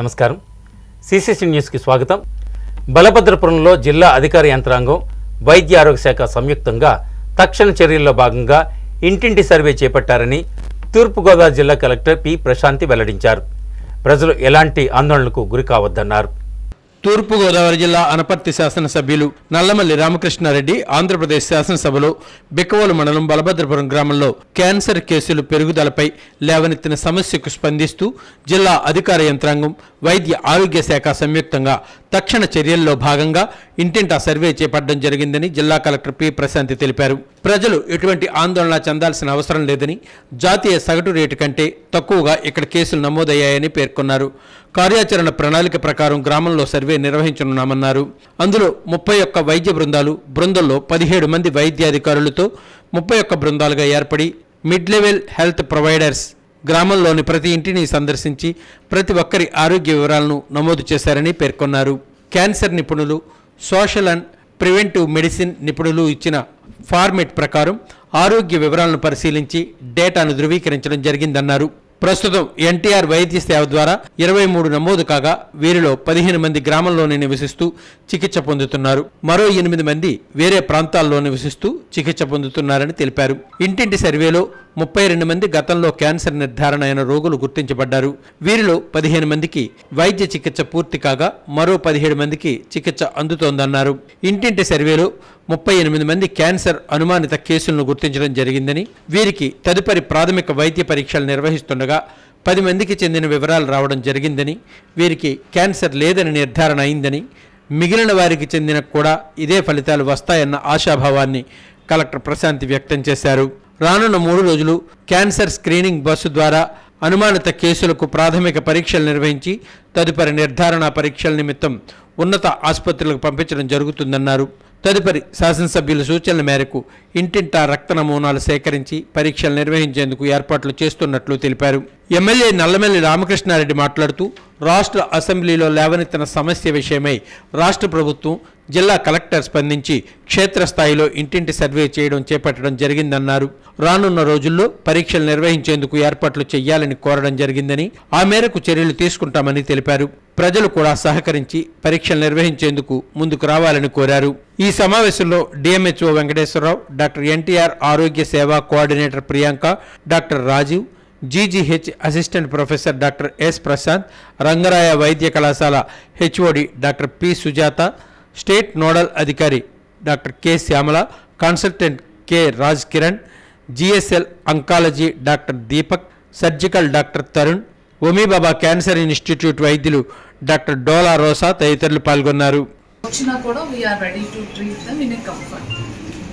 నమస్కారం CCC news కి స్వాగతం. బలభద్రపురంలో జిల్లా అధికార యంత్రాంగం వైద్య ఆరోగ్య శాఖ సంయుక్తంగా తక్షణ చర్యల్లో భాగంగా ఇంటింటి సర్వే చేపట్టారని తూర్పు గోదావరి జిల్లా కలెక్టర్ పి ప్రశాంతి వెల్లడించారు. ప్రజలు ఎలాంటి ఆందోళనలకు గురి కావద్దన్నారు. తూర్పు గోదావరి జిల్లా అనపర్తి శాసనసభ్యులు నల్లమల్లి రామకృష్ణారెడ్డి ఆంధ్రప్రదేశ్ శాసనసభలో బిక్కవోలు మండలం బలభద్రపురం గ్రామంలో క్యాన్సర్ కేసులు పెరుగుదలపై లేవనెత్తిన సమస్యకు స్పందిస్తూ జిల్లా అధికార యంత్రాంగం వైద్య ఆరోగ్య శాఖ సంయుక్తంగా తక్షణ చర్యల్లో భాగంగా ఇంటింటా సర్వే చేపట్టడం జరిగిందని జిల్లా కలెక్టర్ పి ప్రశాంతి తెలిపారు. ప్రజలు ఎటువంటి ఆందోళన చెందాల్సిన అవసరం లేదని, జాతీయ సగటు రేటు కంటే తక్కువగా ఇక్కడ కేసులు నమోదయ్యాయని పేర్కొన్నారు. కార్యాచరణ ప్రణాళిక ప్రకారం గ్రామంలో సర్వే నిర్వహించనున్నామన్నారు. అందులో 31 వైద్య బృందంలో 17 మంది వైద్యాధికారులతో 31 బృందాలుగా ఏర్పడి మిడ్ లెవెల్ హెల్త్ ప్రొవైడర్స్ గ్రామంలోని ప్రతి ఇంటిని సందర్శించి ప్రతి ఒక్కరి ఆరోగ్య వివరాలను నమోదు చేశారని పేర్కొన్నారు. క్యాన్సర్ నిపుణులు, సోషల్ అండ్ ప్రివెంటివ్ మెడిసిన్ నిపుణులు ఇచ్చిన ఫార్మెట్ ప్రకారం ఆరోగ్య వివరాలను పరిశీలించి డేటాను ధృవీకరించడం జరిగిందన్నారు. ప్రస్తుతం ఎన్టీఆర్ వైద్య సేవ ద్వారా 23 నమోదు కాగా వీరిలో 15 మంది గ్రామంలోనే నివసిస్తూ చికిత్స పొందుతున్నారు. మరో 8 మంది వేరే ప్రాంతాల్లో నివసిస్తూ చికిత్స పొందుతున్నారని తెలిపారు. ఇంటింటి సర్వేలో 32 మంది గతంలో క్యాన్సర్ నిర్ధారణ అయిన రోగులు గుర్తించబడ్డారు. వీరిలో 15 మందికి వైద్య చికిత్స పూర్తి కాగా మరో 17 మందికి చికిత్స అందుతోందన్నారు. ఇంటింటి సర్వేలో 38 మంది క్యాన్సర్ అనుమానిత కేసులను గుర్తించడం జరిగిందని, వీరికి తదుపరి ప్రాథమిక వైద్య పరీక్షలు నిర్వహిస్తుండగా 10 మందికి చెందిన వివరాలు రావడం జరిగిందని, వీరికి క్యాన్సర్ లేదని నిర్ధారణ అయిందని, మిగిలిన వారికి చెందిన కూడా ఇదే ఫలితాలు వస్తాయన్న ఆశాభావాన్ని కలెక్టర్ ప్రశాంతి వ్యక్తం చేశారు. రానున్న 3 రోజులు క్యాన్సర్ స్క్రీనింగ్ బస్సు ద్వారా అనుమానిత కేసులకు ప్రాథమిక పరీక్షలు నిర్వహించి తదుపరి నిర్ధారణ పరీక్షల నిమిత్తం ఉన్నత ఆసుపత్రులకు పంపించడం జరుగుతుందన్నారు. తదుపరి శాసనసభ్యుల సూచనల మేరకు ఇంటింటా రక్త నమూనాలు సేకరించి పరీక్షలు నిర్వహించేందుకు ఏర్పాట్లు చేస్తున్నట్లు తెలిపారు. ఎమ్మెల్యే నల్లమల్లి రామకృష్ణారెడ్డి మాట్లాడుతూ రాష్ట్ర అసెంబ్లీలో లేవనెత్తిన సమస్య విషయమై రాష్ట్ర ప్రభుత్వం జిల్లా కలెక్టర్ స్పందించి క్షేత్రస్థాయిలో ఇంటింటి సర్వే చేయడం చేపట్టడం జరిగిందన్నారు. రానున్న రోజుల్లో పరీక్షలు నిర్వహించేందుకు ఏర్పాట్లు చేయాలని కోరడం జరిగిందని, ఆ మేరకు చర్యలు తీసుకుంటామని తెలిపారు. ప్రజలు కూడా సహకరించి పరీక్షలు నిర్వహించేందుకు ముందుకు రావాలని కోరారు. ఈ సమావేశంలో డిఎంహెచ్ఓ వెంకటేశ్వరరావు, డాక్టర్ ఎన్టీఆర్ ఆరోగ్య సేవా coordinator Priyanka, doctor Rajiv, GGH assistant professor doctor yes Prashanth, Rangaraya వైద్య కళాశాల HOD doctor P Sujatha, state nodal అధికారి doctor K Shyamala, consultant K Raj Kiran, GSL oncology doctor Deepak, surgical doctor Tarun, ఒమీబాబా cancer institute వైద్యులు డాక్టర్ డోలా రోసా తదితరులు పాల్గొన్నారు.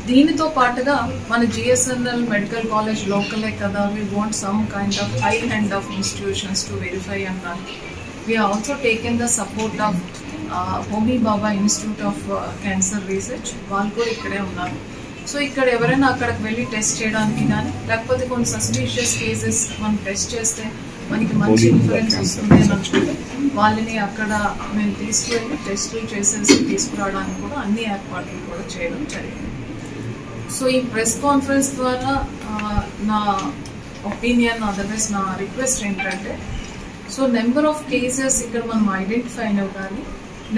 దీనితో పాటుగా మన జిఎస్ఎన్ఎల్ మెడికల్ కాలేజ్ లోకలే కదా, we want some kind of high hand of institutions to verify and run. We have also taken the support of Homi Baba Institute of Cancer Research. వాళ్ళు కూడా ఇక్కడే ఉన్నారు. సో ఇక్కడ ఎవరైనా అక్కడికి వెళ్ళి టెస్ట్ చేయడానికి కానీ లేకపోతే కొన్ని సస్పీషియస్ కేసెస్ మనం టెస్ట్ చేస్తే మనకి మంచి ఇన్ఫరెన్స్ వస్తుంది అని అనుకుంటే వాళ్ళని అక్కడ మేము తీసుకువెళ్ళి టెస్టులు చేసేసి తీసుకురావడానికి కూడా అన్ని ఏర్పాట్లు కూడా చేయడం జరిగింది. సో ఈ ప్రెస్ కాన్ఫరెన్స్ ద్వారా నా ఒపీనియన్, అదర్వైజ్ నా రిక్వెస్ట్ ఏంటంటే, సో నెంబర్ ఆఫ్ కేసెస్ ఇక్కడ మనం ఐడెంటిఫై అయినవి కానీ,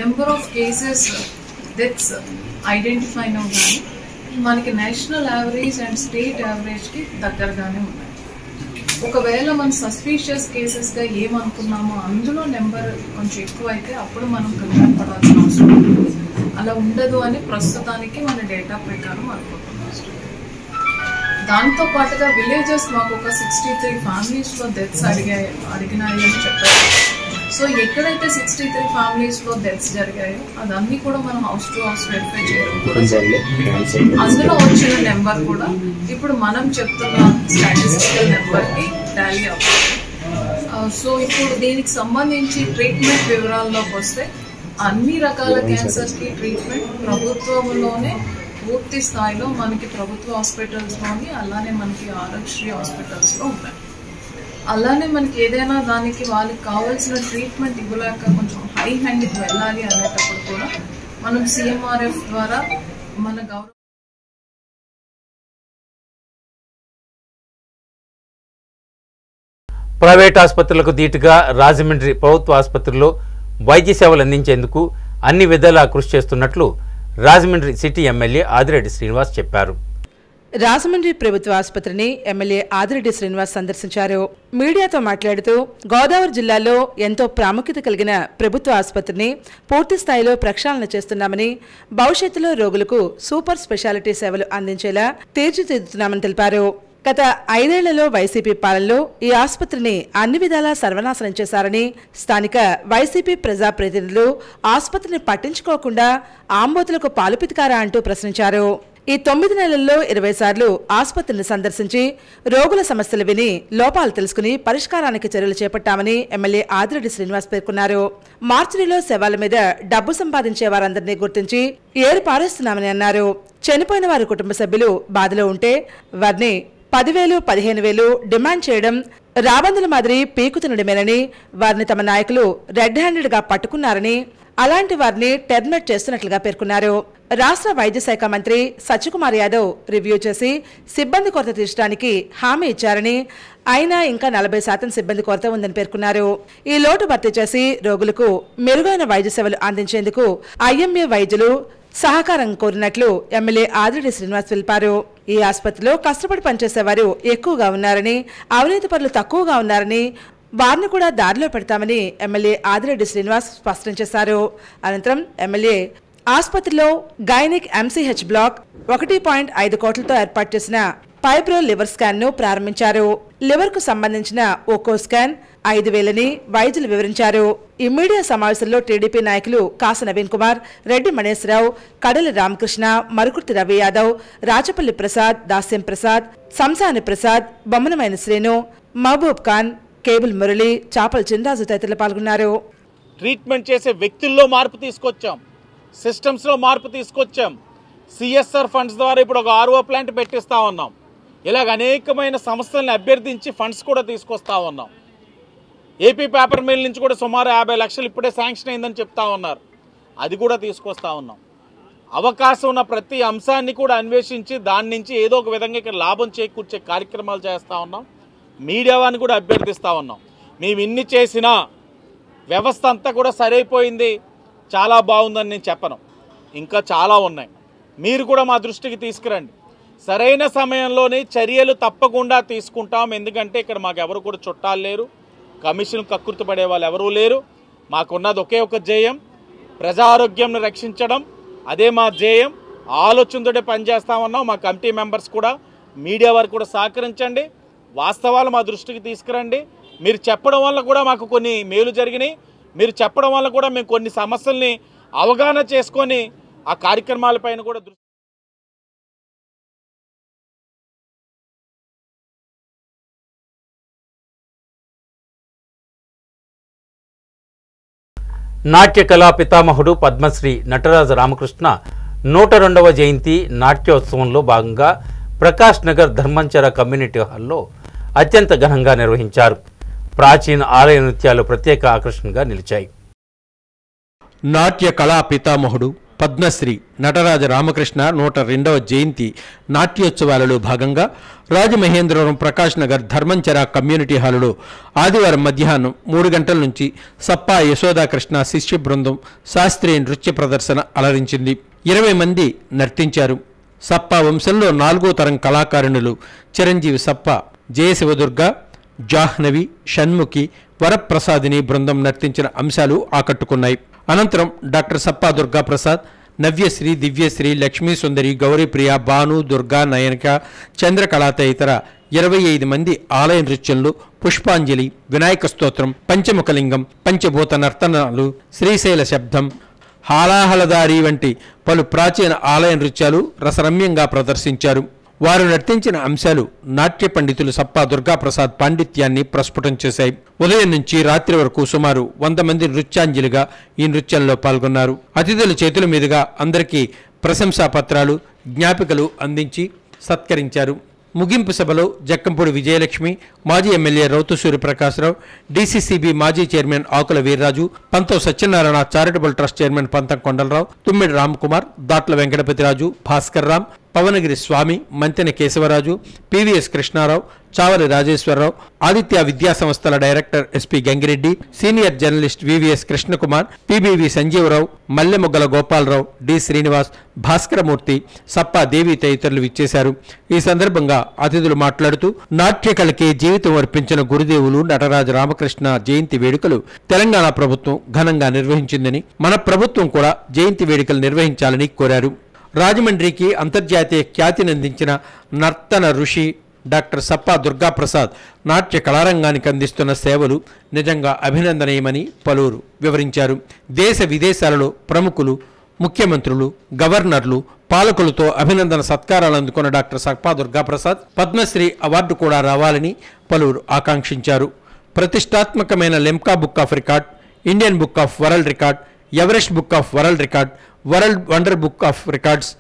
number of cases deaths identify అయినవి కానీ మనకి నేషనల్ యావరేజ్ అండ్ స్టేట్ యావరేజ్కి దగ్గరగానే ఉన్నాయి. ఒకవేళ మనం సస్పీషియస్ కేసెస్గా ఏమనుకున్నామో అందులో నెంబర్ కొంచెం ఎక్కువ అయితే అప్పుడు మనం కంగారు పడాల్సిన అవసరం ఉంటుంది. అలా ఉండదు అని ప్రస్తుతానికి మన డేటా ప్రకారం అనుకుంటున్నాం. దాంతో పాటుగా విలేజెస్ మాకు ఒక 63 ఫ్యామిలీస్లో డెత్స్ అడిగినాయి అని చెప్పారు. సో ఎక్కడైతే 63 ఫ్యామిలీస్లో డెత్స్ జరిగాయో అదన్నీ కూడా మనం హౌస్ టు హౌస్ వెరిఫై చేయడం కూడా అందులో వచ్చిన నెంబర్ కూడా ఇప్పుడు మనం చెప్తున్న స్టాటిస్టికల్ నెంబర్కి టాలీ అవుతుంది. సో ఇప్పుడు దీనికి సంబంధించి ట్రీట్మెంట్ వివరాల్లోకి వస్తే అన్ని రకాల క్యాన్సర్కి ట్రీట్మెంట్ ప్రభుత్వంలోనే పూర్తి స్థాయిలో మనకి ప్రభుత్వ హాస్పిటల్స్లోని, అలానే మనకి ఆరోగ్యశ్రీ హాస్పిటల్స్లో ఉన్నాయి. అలానే మనకి ఏదైనా దానికి వాళ్ళకి కావాల్సిన ట్రీట్మెంట్ ఇవ్వలేక కొంచెం హై హ్యాండ్కి వెళ్ళాలి అనేటప్పుడు కూడా మనం సిఎంఆర్ఎఫ్ ద్వారా మన గవర్నమెంట్ ప్రైవేట్ ఆసుపత్రులకు ధీటుగా రాజమండ్రి ప్రభుత్వ ఆసుపత్రుల్లో వైద్య సేవలు అందించేందుకు అన్ని విధాలా కృషి చేస్తున్నట్లు రాజమండ్రి సిటీ ఎమ్మెల్యే ఆదిరెడ్డి శ్రీనివాస్ చెప్పారు. రాజమండ్రి ప్రభుత్వ ఆసుపత్రిని ఎమ్మెల్యే ఆదిరెడ్డి శ్రీనివాస్ సందర్శించారు. మీడియాతో మాట్లాడుతూ గోదావరి జిల్లాలో ఎంతో ప్రాముఖ్యత కలిగిన ప్రభుత్వ ఆసుపత్రిని పూర్తి స్థాయిలో ప్రక్షాళన చేస్తున్నామని, భవిష్యత్తులో రోగులకు సూపర్ స్పెషాలిటీ సేవలు అందించేలా తీర్చిదిద్దుతున్నామని తెలిపారు. గత 5 ఏళ్లలో వైసీపీ పాలనలో ఈ ఆసుపత్రిని అన్ని విధాలా సర్వనాశనం చేశారని, స్థానిక వైసీపీ ప్రజాప్రతినిధులు ఆసుపత్రిని పట్టించుకోకుండా ఆంబోతులకు పాలు పితికారా అంటూ ప్రశ్నించారు. ఈ 9 నెలల్లో 20 సార్లు ఆసుపత్రిని సందర్శించి రోగుల సమస్యలు విని లోపాలు తెలుసుకుని పరిష్కారానికి చర్యలు చేపట్టామని ఎమ్మెల్యే ఆదిరెడ్డి శ్రీనివాస్ పేర్కొన్నారు. మార్చిలో శవాల మీద డబ్బు సంపాదించే వారందరినీ గుర్తించి ఏరు పారేస్తున్నామని అన్నారు. చనిపోయిన వారి కుటుంబ సభ్యులు బాధలో ఉంటే వారిని 10,000, 15,000 డిమాండ్ చేయడం రాబందుల మాదిరి పీకు తినడమేనని, వారిని తమ నాయకులు రెడ్ హ్యాండెడ్గా పట్టుకున్నారని, అలాంటి వారిని టెర్మినేట్ చేస్తున్నట్లుగా పేర్కొన్నారు. రాష్ట్ర వైద్య శాఖ మంత్రి సత్యకుమార్ యాదవ్ రివ్యూ చేసి సిబ్బంది కొరత తీర్చడానికి హామీ ఇచ్చారని, అయినా ఇంకా 40% సిబ్బంది కొరత ఉందని పేర్కొన్నారు. ఈ లోటు భర్తీ చేసి రోగులకు మెరుగైన వైద్య సేవలు అందించేందుకు ఐఎంఏ వైద్యులు సహకారం కోరినట్లు ఎమ్మెల్యే ఆదిరెడ్డి శ్రీనివాస్ తెలిపారు. ఈ ఆసుపత్రిలో కష్టపడి పనిచేసేవారు ఎక్కువగా ఉన్నారని, అవినీతి పరులు తక్కువగా ఉన్నారని, వారిని కూడా దారిలో పెడతామని ఎమ్మెల్యే ఆదిరెడ్డి శ్రీనివాస్ స్పష్టం చేశారు. అనంతరం ఎమ్మెల్యే ఆసుపత్రిలో గైనిక్ ఎంసీహెచ్ బ్లాక్ 1.5 కోట్లతో ఏర్పాటు చేసిన ఫైబ్రో లివర్ స్కాన్ ను ప్రారంభించారు. లివర్ కు సంబంధించిన ఒక్కో స్కాన్ 5,000 వైద్యులు వివరించారు. ఈ మీడియా సమావేశంలో టీడీపీ నాయకులు కాస నవీన్ కుమార్, రెడ్డి మణేశ్వరరావు, కడలి రామకృష్ణ, మరుకుర్తి రవి యాదవ్, రాచపల్లి ప్రసాద్, దాస్యం ప్రసాద్, సంసాని ప్రసాద్, బొమ్మనమైన శ్రీను, మహబూబ్ ఖాన్, కేబుల్ మురళి, చాపల చినరాజు తదితరులు పాల్గొన్నారు. ట్రీట్మెంట్ చేసే వ్యక్తుల్లో మార్పు తీసుకొచ్చాం, సిస్టమ్స్లో మార్పు తీసుకొచ్చాం. సిఎస్ఆర్ ఫండ్స్ ద్వారా ఇప్పుడు ఒక ఆర్ఓ ప్లాంట్ పెట్టిస్తా ఉన్నాం. ఇలాగ అనేకమైన సంస్థలను అభ్యర్థించి ఫండ్స్ కూడా తీసుకొస్తా ఉన్నాం. ఏపీ పేపర్ మిల్ నుంచి కూడా సుమారు 50 లక్షలు ఇప్పుడే శాంక్షన్ అయిందని చెప్తా ఉన్నారు. అది కూడా తీసుకొస్తా ఉన్నాం. అవకాశం ఉన్న ప్రతి అంశాన్ని కూడా అన్వేషించి దాని నుంచి ఏదో ఒక విధంగా ఇక్కడ లాభం చేకూర్చే కార్యక్రమాలు చేస్తూ ఉన్నాం. మీడియా వారిని కూడా అభ్యర్థిస్తూ ఉన్నాం. మేము ఇన్ని చేసినా వ్యవస్థ అంతా కూడా సరైపోయింది, చాలా బాగుందని నేను చెప్పను. ఇంకా చాలా ఉన్నాయి. మీరు కూడా మా దృష్టికి తీసుకురండి. సరైన సమయంలోనే చర్యలు తప్పకుండా తీసుకుంటాం. ఎందుకంటే ఇక్కడ మాకు ఎవరు కూడా చుట్టాలు లేరు, కమిషన్ కక్కుర్తి పడే వాళ్ళు ఎవరూ లేరు. మాకున్నది ఒకే ఒక ధ్యేయం, ప్రజారోగ్యంను రక్షించడం. అదే మా ధ్యేయం. ఆలోచనతోటే పనిచేస్తా ఉన్నాం. మా కమిటీ మెంబర్స్ కూడా, మీడియా వారు కూడా సహకరించండి. వాస్తవాలు మా దృష్టికి తీసుకురండి. మీరు చెప్పడం వల్ల కూడా మాకు కొన్ని మేలు జరిగినాయి. మీరు చెప్పడం వల్ల కూడా మేము కొన్ని సమస్యల్ని అవగాహన చేసుకొని ఆ కార్యక్రమాలపైన కూడా నాట్య కళా పితామహుడు పద్మశ్రీ నటరాజ రామకృష్ణ 102వ జయంతి నాట్యోత్సవంలో భాగంగా ప్రకాష్ నగర్ ధర్మంచర కమ్యూనిటీ హాల్లో అత్యంత ఘనంగా నిర్వహించారు. ప్రాచీన ఆలయ నృత్యాలు ప్రత్యేక ఆకర్షణగా నిలిచాయి. నాట్య కళా పితామహుడు పద్మశ్రీ నటరాజ రామకృష్ణ 102వ జయంతి నాట్యోత్సవాలలో భాగంగా రాజమహేంద్రవరం ప్రకాష్ నగర్ ధర్మంచర కమ్యూనిటీ హాలులో ఆదివారం మధ్యాహ్నం 3 గంటల నుంచి సప్పా యశోదాకృష్ణ శిష్య బృందం శాస్త్రీయ నృత్య ప్రదర్శన అలరించింది. 20 మంది నర్తించారు. సప్పా వంశంలో 4వ తరం కళాకారుణులు చిరంజీవి సప్ప, జయశివదుర్గ, జాహ్నవి, షణ్ముఖి, వరప్రసాదిని బృందం నర్తించిన అంశాలు ఆకట్టుకున్నాయి. అనంతరం డాక్టర్ సప్పా దుర్గా ప్రసాద్, నవ్యశ్రీ, దివ్యశ్రీ, లక్ష్మీ సుందరి, గౌరీప్రియ, భాను, దుర్గా, నయనిక, చంద్రకళ తదితర 25 మంది ఆలయ నృత్యంలో పుష్పాంజలి, వినాయక స్తోత్రం, పంచముఖలింగం, పంచభూత నర్తనాలు, శ్రీశైల శబ్దం, హాలాహలదారి వంటి పలు ప్రాచీన ఆలయ నృత్యాలు రసరమ్యంగా ప్రదర్శించారు. వారు నర్తించిన అంశాలు నాట్య పండితులు సప్పా దుర్గాప్రసాద్ పాండిత్యాన్ని ప్రస్ఫుటం చేశాయి. ఉదయం నుంచి రాత్రి వరకు సుమారు 100 మంది నృత్యాంజలిగా ఈ నృత్యంలో పాల్గొన్నారు. అతిథుల చేతుల మీదుగా అందరికీ ప్రశంసా పత్రాలు, జ్ఞాపికలు అందించి సత్కరించారు. ముగింపు సభలో జక్కంపూడి విజయలక్ష్మి, మాజీ ఎమ్మెల్యే రౌతు సూర్యప్రకాశ్రావు, డీసీసీబీ మాజీ chairman Akula Veerraju, Pantham Satyanarayana charitable trust chairman Pantham Kondalarao, Tummidi Ramkumar, Datla Venkatapathiraju, Bhaskar Ram, Pavanagiri Swami, Manthena Kesavaraju, PVS Krishnarao, Chavari Rajeswararao, Aditya విద్యా సంస్థల director SP Gangireddy, senior journalist VVS Krishnakumar, PBV Sanjeevarao, Mallemoggala Gopalarao, D Srinivas, Bhaskaramurthy, Sappa Devi తదితరులు విచ్చేశారు. ఈ సందర్భంగా అతిథులు మాట్లాడుతూ నాట్యకళకే జీవితం అర్పించిన గురుదేవులు నటరాజ రామకృష్ణ జయంతి వేడుకలు తెలంగాణ ప్రభుత్వం ఘనంగా నిర్వహించిందని, మన ప్రభుత్వం కూడా జయంతి వేడుకలు నిర్వహించాలని కోరారు. రాజమండ్రికి అంతర్జాతీయ ఖ్యాతినందించిన నర్తన ఋషి డాక్టర్ సప్పా దుర్గాప్రసాద్ నాట్య కళారంగానికి అందిస్తున్న సేవలు నిజంగా అభినందనీయమని పలువురు వివరించారు. దేశ విదేశాలలో ప్రముఖులు, ముఖ్యమంత్రులు, గవర్నర్లు, పాలకులతో అభినందన సత్కారాలు అందుకున్న డాక్టర్ సప్పా దుర్గాప్రసాద్ పద్మశ్రీ అవార్డు కూడా రావాలని పలువురు ఆకాంక్షించారు. ప్రతిష్టాత్మకమైన Limca book of record, Indian book of world record, Everest book of world record, world wonder book of records,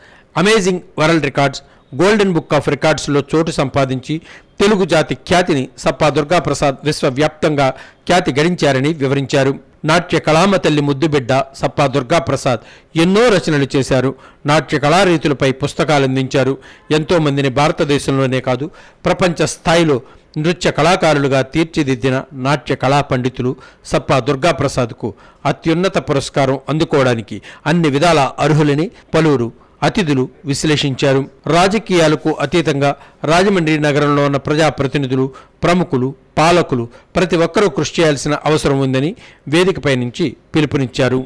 amazing world records, golden book of రికార్డ్స్లో చోటు సంపాదించి తెలుగు జాతి ఖ్యాతిని సప్పా దుర్గాప్రసాద్ విశ్వవ్యాప్తంగా ఖ్యాతి గడించారని వివరించారు. నాట్య కళామ తల్లి ముద్దుబిడ్డ సప్పా దుర్గాప్రసాద్ ఎన్నో రచనలు చేశారు. నాట్య కళారీతులపై పుస్తకాలు అందించారు. ఎంతోమందిని భారతదేశంలోనే కాదు ప్రపంచ స్థాయిలో నృత్య కళాకారులుగా తీర్చిదిద్దిన నాట్య కళా పండితులు సప్పా దుర్గాప్రసాద్కు అత్యున్నత పురస్కారం అందుకోవడానికి అన్ని విధాల అర్హులని పలువురు అతిథులు విశ్లేషించారు. రాజకీయాలకు అతీతంగా రాజమండ్రి నగరంలో ఉన్న ప్రజాప్రతినిధులు, ప్రముఖులు, పాలకులు ప్రతి ఒక్కరూ కృషి చేయాల్సిన అవసరం ఉందని వేదికపై నుంచి పిలుపునిచ్చారు.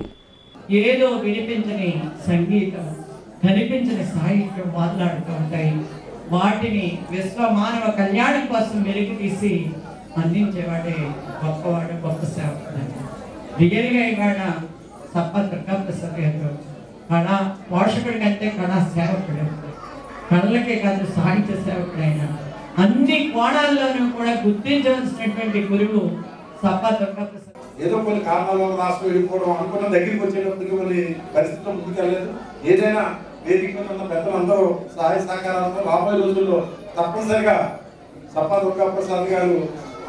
ఏదో వినిపించని సంగీతం, కనిపించిన సాహిత్యం మాట్లాడుతూ ఉంటాయి. వాటిని విశ్వ మానవ కళ్యాణం కోసం వెలికి తీసి అందించేవాడే గొప్పవాడు, గొప్ప సేవకుడు. రియల్గా ఇవాళ సప్పా దుర్గాప్రసాద్ గారు కళా పోషకుడి కంటే కళా సేవకుడు. కళలకే కాదు సాహిత్య సేవకుడైన అన్ని కోణాల్లోనూ కూడా గుర్తించవలసినటువంటి గురువు సప్పా దుర్గాప్రసాద్. ఏదో కొన్ని కారణాల వల్ల రాష్ట్రం వెళ్ళిపోవడం అనుకున్న దగ్గరికి వచ్చేటప్పటికి కొన్ని పరిస్థితులు ముందుకెళ్ళలేదు. ఏదైనా వేదిక మీద ఉన్న పెద్దలందరూ సహాయ సహకారాలతో రాబోయే రోజుల్లో తప్పనిసరిగా సప్పా దుర్గాప్రసాద్ గారు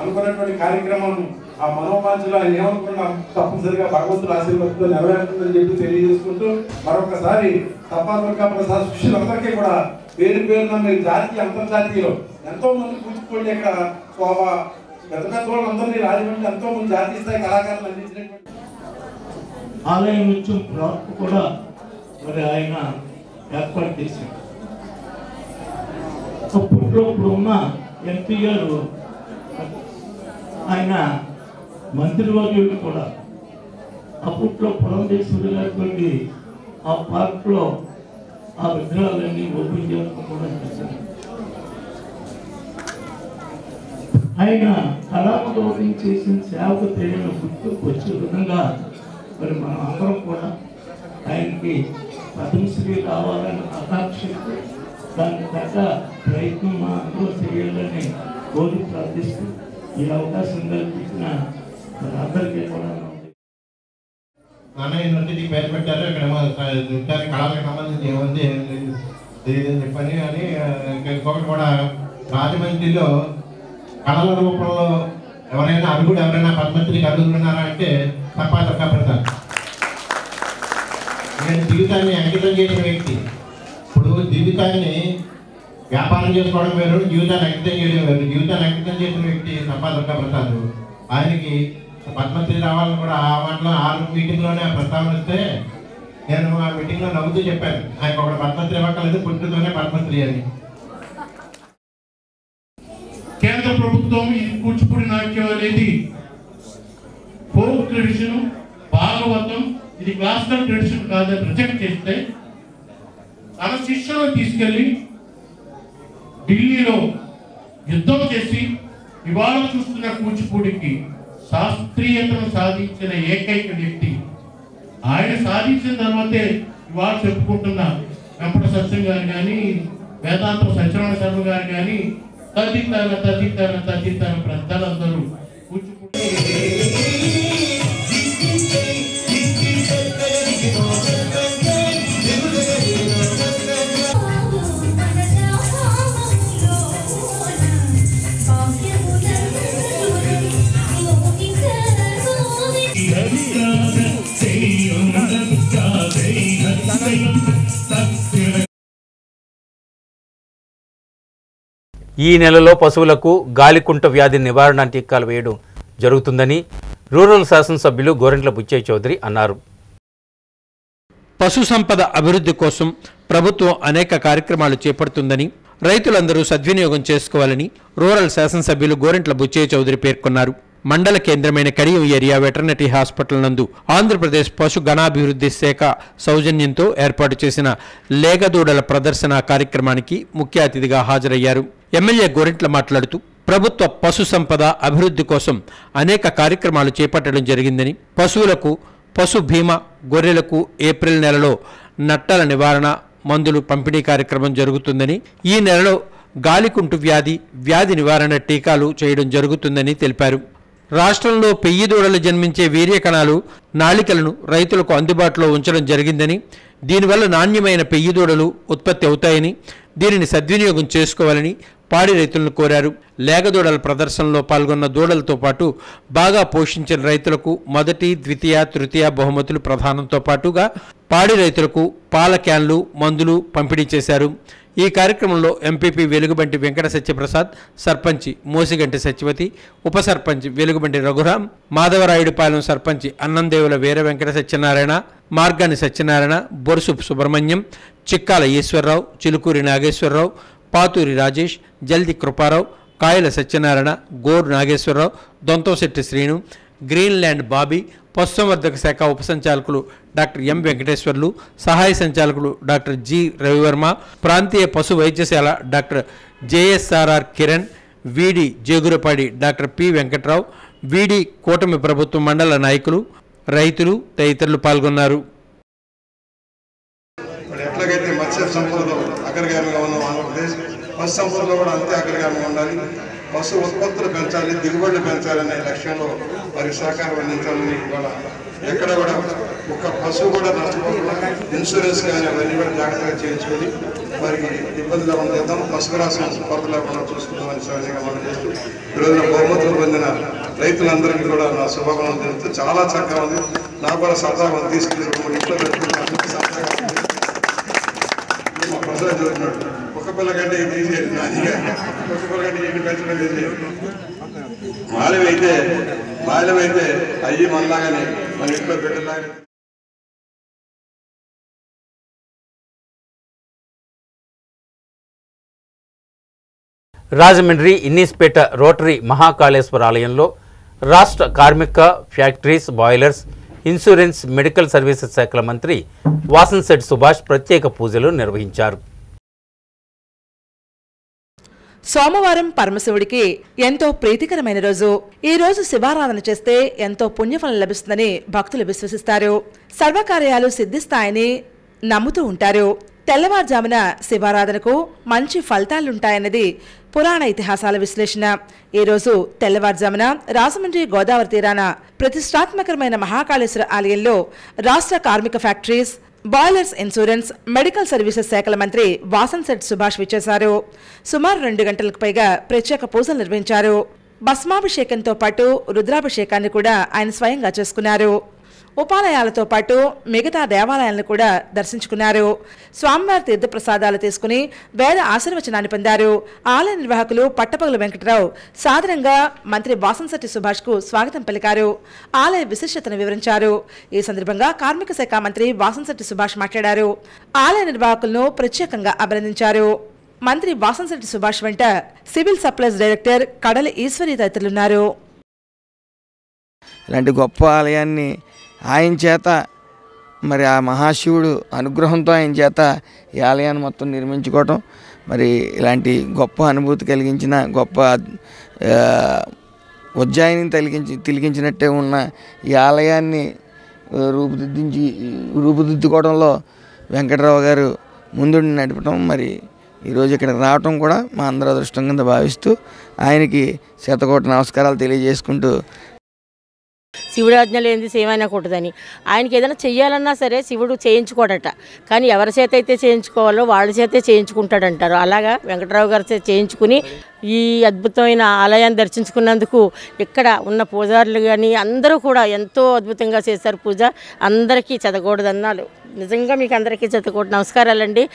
అనుకున్నటువంటి కార్యక్రమం ఆ మనోవాంఛలో ఆయన ఏమనుకున్నా తప్పనిసరిగా భగవంతుడు ఆశీర్వాదంతో నెరవేరుతుందని చెప్పి తెలియజేసుకుంటూ మరొకసారి సప్పా దుర్గాప్రసాద్ శిష్యులందరికీ కూడా పేరు పేరున మీరు జాతీయ అంతర్జాతీయలో ఎంతో మంది కూచిపూడి ఇక్కడ శోభ పెద్ద పెద్ద వాళ్ళందరినీ రాజమండ్రి ఎంతో మంది జాతీయ స్థాయి కళాకారులు అందించినటువంటి ఆలయం నుంచి ప్రాప్తి కూడా మరి ఆయన ఏర్పాటు చేశారు. అప్పట్లో ఇప్పుడున్న ఎంపీ గారు ఆయన మంత్రివర్యుడు కూడా అప్పట్లో పురంధేశ్వరి గారి ఆ పార్క్లో ఆ విగ్రహాలన్నీ ఓపెన్ చేయడం కూడా చేశారు. ఆయన కళామదోపం చేసిన సేవకు తెలియని గుర్తుకు వచ్చే విధంగా మరి మనం అందరం కూడా ఆయనకి పద్మశ్రీ కావాలని ఆకాంక్షిస్తూ దానికి తగ్గ ప్రయత్నం మా అందరూ చేయాలని కోరి ప్రార్థిస్తూ ఈ అవకాశం కల్పించిన అందరికీ కూడా నాన్న యూనివర్సిటీకి పేరు పెట్టారు. ఇక్కడ నృత్యానికి కళలకు సంబంధించి ఏముంది తెలియదని చెప్పని అని ఇంకొకటి కూడా రాజమండ్రిలో కళల రూపంలో ఎవరైనా అర్హుడు ఎవరైనా పద్మశ్రీకి అర్హులున్నారా అంటే సప్పా దుర్గాప్రసాద్. నేను జీవితాన్ని అంకితం చేసిన వ్యక్తి. ఇప్పుడు జీవితాన్ని వ్యాపారం చేసుకోవడం వేరు, జీవితాన్ని అంకితం చేయడం వేరు. జీవితాన్ని అంకితం చేసిన వ్యక్తి సప్పా దుర్గాప్రసాద్. ఆయనకి పద్మశ్రీ రావాలని కూడా ఆ మాటలో 6 మీటింగ్లోనే ప్రస్తావన ఇస్తే నేను ఆ మీటింగ్లో నవ్వుతూ చెప్పాను, ఆయనకు ఒక పద్మశ్రీ ఇవ్వక్కలేదు, పుట్టుతోనే పద్మశ్రీ అని. కేంద్ర ప్రభుత్వం ఈ కూచిపూడి నాట్యం అనేది ఫోక్ ట్రెడిషన్, భాగవతం, ఇది క్లాసికల్ ట్రెడిషన్ కాదని రిజెక్ట్ చేస్తే తన శిష్యులను తీసుకెళ్ళి ఢిల్లీలో యుద్ధం చేసి ఇవాళ చూస్తున్న కూచిపూడికి శాస్త్రీయతను సాధించిన ఏకైక వ్యక్తి ఆయన. సాధించిన తర్వాతే ఇవాళ చెప్పుకుంటున్న వెంపట సత్యం గారు కానీ, వేదాంతం సత్యనారాయణ శర్మ గారు కానీ, తదితర పెద్దలందరూ కూచిపూడి ఈ నెలలో పశువులకు గాలికుంట వ్యాధి నివారణ టీకాలు వేయడం జరుగుతుందని రూరల్ శాసనసభ్యులు గోరెంట్ల బుచ్చయ్య చౌదరి అన్నారు. పశు సంపద అభివృద్ధి కోసం ప్రభుత్వం అనేక కార్యక్రమాలు చేపడుతుందని రైతులందరూ సద్వినియోగం చేసుకోవాలని రూరల్ శాసనసభ్యులు గోరెంట్ల బుచ్చయ్య చౌదరి పేర్కొన్నారు. మండల కేంద్రమైన కడియం ఏరియా వెటర్నరీ హాస్పిటల్ నందు ఆంధ్రప్రదేశ్ పశు గణాభివృద్ధి శాఖ సౌజన్యంతో ఏర్పాటు చేసిన లేగదూడల ప్రదర్శన కార్యక్రమానికి ముఖ్య అతిథిగా హాజరయ్యారు. ఎమ్మెల్యే గోరెంట్ల మాట్లాడుతూ ప్రభుత్వ పశు సంపద అభివృద్ధి కోసం అనేక కార్యక్రమాలు చేపట్టడం జరిగిందని, పశువులకు పశు బీమా, గొర్రెలకు ఏప్రిల్ నెలలో నట్టల నివారణ మందులు పంపిణీ కార్యక్రమం జరుగుతుందని, ఈ నెలలో గాలికుంటు వ్యాధి నివారణ టీకాలు చేయడం జరుగుతుందని తెలిపారు. రాష్ట్రంలో పెయ్యి దూడలు జన్మించే వీర్య కణాలు నాళికలను రైతులకు అందుబాటులో ఉంచడం జరిగిందని, దీనివల్ల నాణ్యమైన పెయ్యి దూడలు ఉత్పత్తి అవుతాయని, దీనిని సద్వినియోగం చేసుకోవాలని పాడి రైతులను కోరారు. లేగదూడల ప్రదర్శనలో పాల్గొన్న దూడలతో పాటు బాగా పోషించిన రైతులకు మొదటి, ద్వితీయ, తృతీయ బహుమతులు ప్రదానంతో పాటుగా పాడి రైతులకు పాల క్యాన్లు, మందులు పంపిణీ చేశారు. ఈ కార్యక్రమంలో ఎంపీపీ వెలుగుబంటి వెంకట సత్యప్రసాద్, సర్పంచి మోసిగంటి సత్యవతి, ఉప సర్పంచ్ వెలుగుబంటి రఘురాం, మాధవరాయుడుపాలెం సర్పంచి అన్నందేవుల వీర వెంకట సత్యనారాయణ, మార్గాని సత్యనారాయణ, బొరుసు సుబ్రహ్మణ్యం, చిక్కాల ఈశ్వరరావు, చిలుకూరి నాగేశ్వరరావు, పాతూరి రాజేష్, జల్ది కృపారావు, కాయల సత్యనారాయణ, గోరు నాగేశ్వరరావు, దొంతంశెట్టి శ్రీను, గ్రీన్లాండ్ బాబీ, పశుసంవర్ధక శాఖ ఉప సంచాలకులు డాక్టర్ ఎం వెంకటేశ్వర్లు, సహాయ సంచాలకులు డాక్టర్ జి రవివర్మ, ప్రాంతీయ పశు వైద్యశాల డాక్టర్ జేఎస్ఆర్ఆర్ కిరణ్, వీడి జేగురపాడి డాక్టర్ పి వెంకట్రావు, వీడి కూటమి ప్రభుత్వ మండల నాయకులు, రైతులు తదితరులు పాల్గొన్నారు. ఎట్లాగైతే మత్స్య సంపదలో అగ్రగామిగా ఉన్నాం ఆంధ్రప్రదేశ్, పశు సంపదలో కూడా అంతే అగ్రగామిగా ఉండాలి. పశు ఉత్పత్తులు పెంచాలి, దిగుబడులు పెంచాలనే లక్ష్యంలో మరి సహకారం అందించాలని ఇవాళ ఎక్కడ కూడా ఒక పశువు కూడా నష్టపోకుండా ఇన్సూరెన్స్ కానీ అవన్నీ కూడా జాగ్రత్తగా చేయించుకొని మరి ఇబ్బంది లేకుండా చేద్దాం, పశువు రాసం కొరత లేకుండా చూసుకుందామని సహజంగా మనం చేస్తూ ఈరోజున బహుమతులు పొందిన రైతులందరికీ కూడా నా శుభాకాంక్షలు తెలుస్తూ చాలా చక్కగా ఉంది. నాకు కూడా సరదాగా తీసుకుని ఇంట్లో పెట్టుకుంటే సరదాగా చదువుతున్నాడు. ఒక పిల్ల కంటే ఇది తీసేది నానిగా, ఒక పిల్ల కంటే ఇది పెంచడం తీసేది. బాల్యమైతే అయ్యి మనలాగానే మన ఇంట్లో బిడ్డలాగా. రాజమండ్రి ఇన్నీస్పేట రోటరీ మహాకాళేశ్వర ఆలయంలో రాష్ట్ర కార్మిక, factories, boilers, insurance, medical services శాఖల మంత్రి వాసన్శెట్టి సుభాష్ ప్రత్యేక పూజలు నిర్వహించారు. సోమవారం పరమశివుడికి ఎంతో ప్రీతికరమైన రోజు. ఈ రోజు శివారాధన చేస్తే ఎంతో పుణ్యఫలం లభిస్తుందని భక్తులు విశ్వసిస్తారు. సర్వకార్యాలు సిద్ధిస్తాయని నమ్ముతూ ఉంటారు. తెల్లవారుజామున శివారాధనకు మంచి ఫలితాలుంటాయన్నది పురాణ ఇతిహాసాల విశ్లేషణ. ఈ రోజు తెల్లవారుజామున రాజమండ్రి గోదావరి తీరాన ప్రతిష్టాత్మకమైన మహాకాళేశ్వర ఆలయంలో రాష్ట్ర కార్మిక, factories, boilers, insurance, medical services శాఖల మంత్రి వాసన్శెట్టి సుభాష్ విచ్చేశారు. సుమారు 2 గంటలకు పైగా ప్రత్యేక పూజలు నిర్వహించారు. భస్మాభిషేకంతో పాటు రుద్రాభిషేకాన్ని కూడా ఆయన స్వయంగా చేసుకున్నారు. ఉపాలయాలతో పాటు మిగతా దేవాలయాలను కూడా దర్శించుకున్నారు. స్వామివారి తీర్థప్రసాదాలు తీసుకుని వేద ఆశీర్వచనాన్ని పొందారు. ఆలయ నిర్వాహకులు పట్టపగలు వెంకటరావు సాధారణంగా మంత్రి వాసన్శెట్టి సుభాష్కు స్వాగతం పలికారు. ఆలయ విశిష్టతను వివరించారు. ఈ సందర్భంగా కార్మిక శాఖ మంత్రి వాసన్శెట్టి సుభాష్ మాట్లాడారు. ఆలయ నిర్వాహకులను ప్రత్యేకంగా అభినందించారు. మంత్రి వాసన్శెట్టి సుభాష్ వెంట సివిల్ సప్లైస్ డైరెక్టర్ కడలి ఈశ్వరి తదితరులున్నారు. ఇలాంటి గొప్ప ఆలయాన్ని ఆయన చేత, మరి ఆ మహాశివుడు అనుగ్రహంతో ఆయన చేత ఈ ఆలయాన్ని మొత్తం నిర్మించుకోవటం, మరి ఇలాంటి గొప్ప అనుభూతి కలిగించిన, గొప్ప ఉజ్జాయిని తిలిగించినట్టే ఉన్న ఈ ఆలయాన్ని రూపుదిద్దుకోవడంలో వెంకటరావు గారు ముందుండి నడపడం, మరి ఈరోజు ఇక్కడికి రావటం కూడా మా అందరూ అదృష్టం కింద భావిస్తూ ఆయనకి శతకోటి నమస్కారాలు తెలియజేసుకుంటూ, శివుడు ఆజ్ఞ లేనిది సేమైనా కొట్టదని, ఆయనకి ఏదైనా చెయ్యాలన్నా సరే శివుడు చేయించుకోడట, కానీ ఎవరి చేత అయితే చేయించుకోవాలో వాళ్ళ చేతే చేయించుకుంటాడంటారు. అలాగా వెంకటరావు గారి చేత చేయించుకుని ఈ అద్భుతమైన ఆలయాన్ని దర్శించుకున్నందుకు ఇక్కడ ఉన్న పూజారులు కానీ అందరూ కూడా ఎంతో అద్భుతంగా చేశారు పూజ. అందరికీ చదకూడదన్నాలు. నిజంగా మీకు అందరికీ చదకూడదు నమస్కారాలండి.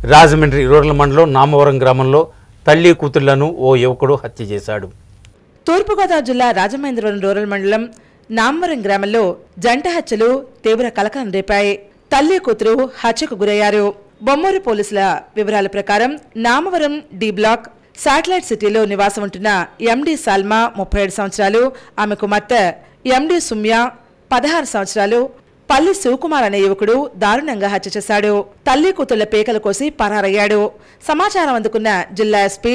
రాజమండ్రి రూరల్ మండలం నామవరం గ్రామంలో తల్లి కూతుళ్లను ఓ యువకుడు హత్య చేశాడు. తూర్పుగోదావరి జిల్లా రాజమహేంద్రవరం రూరల్ మండలం నామవరం గ్రామంలో జంట హత్యలు తీవ్ర కలకలం రేపాయి. తల్లి కూతురు హత్యకు గురయ్యారు. బొమ్మూరు పోలీసుల వివరాల ప్రకారం నామవరం డి బ్లాక్ శాటిలైట్ సిటీలో నివాసం ఉంటున్న ఎండి సల్మా 37 సంవత్సరాలు, ఆమె కుమార్తె ఎండి సుమ్యా 16 సంవత్సరాలు పల్లి శివకుమార్ అనే యువకుడు దారుణంగా హత్య చేశాడు. తల్లి కూతుళ్ల పేకలు కోసి పరారయ్యాడు. సమాచారం అందుకున్న జిల్లా ఎస్పీ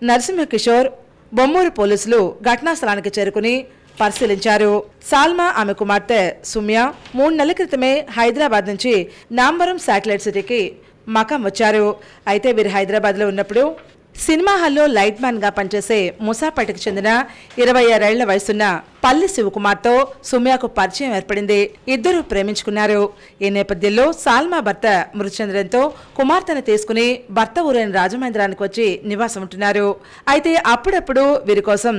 నరసింహకిషోర్, బొమ్మూరు పోలీసులు ఘటనా స్థలానికి చేరుకుని పరిశీలించారు. సాల్మా, ఆమె కుమార్తె సుమ్యా 3 నెలల క్రితమే హైదరాబాద్ నుంచి నాంబరం శాటిలైట్ సిటీకి మకాం వచ్చారు. అయితే వీరు హైదరాబాద్లో ఉన్నప్పుడు సినిమా హాల్లో లైట్ మ్యాన్ గా పనిచేసే ముసాపేటకు చెందిన 26 ఏళ్ల వయసున్న పల్లి శివకుమార్తో సుమ్యాకు పరిచయం ఏర్పడింది. ఇద్దరు ప్రేమించుకున్నారు. ఈ నేపథ్యంలో సాల్మా భర్త మృతి చెందడంతో కుమార్తెను తీసుకుని భర్త ఊరైన రాజమహేంద్రానికి వచ్చి నివాసం ఉంటున్నారు. అయితే అప్పుడప్పుడు వీరి కోసం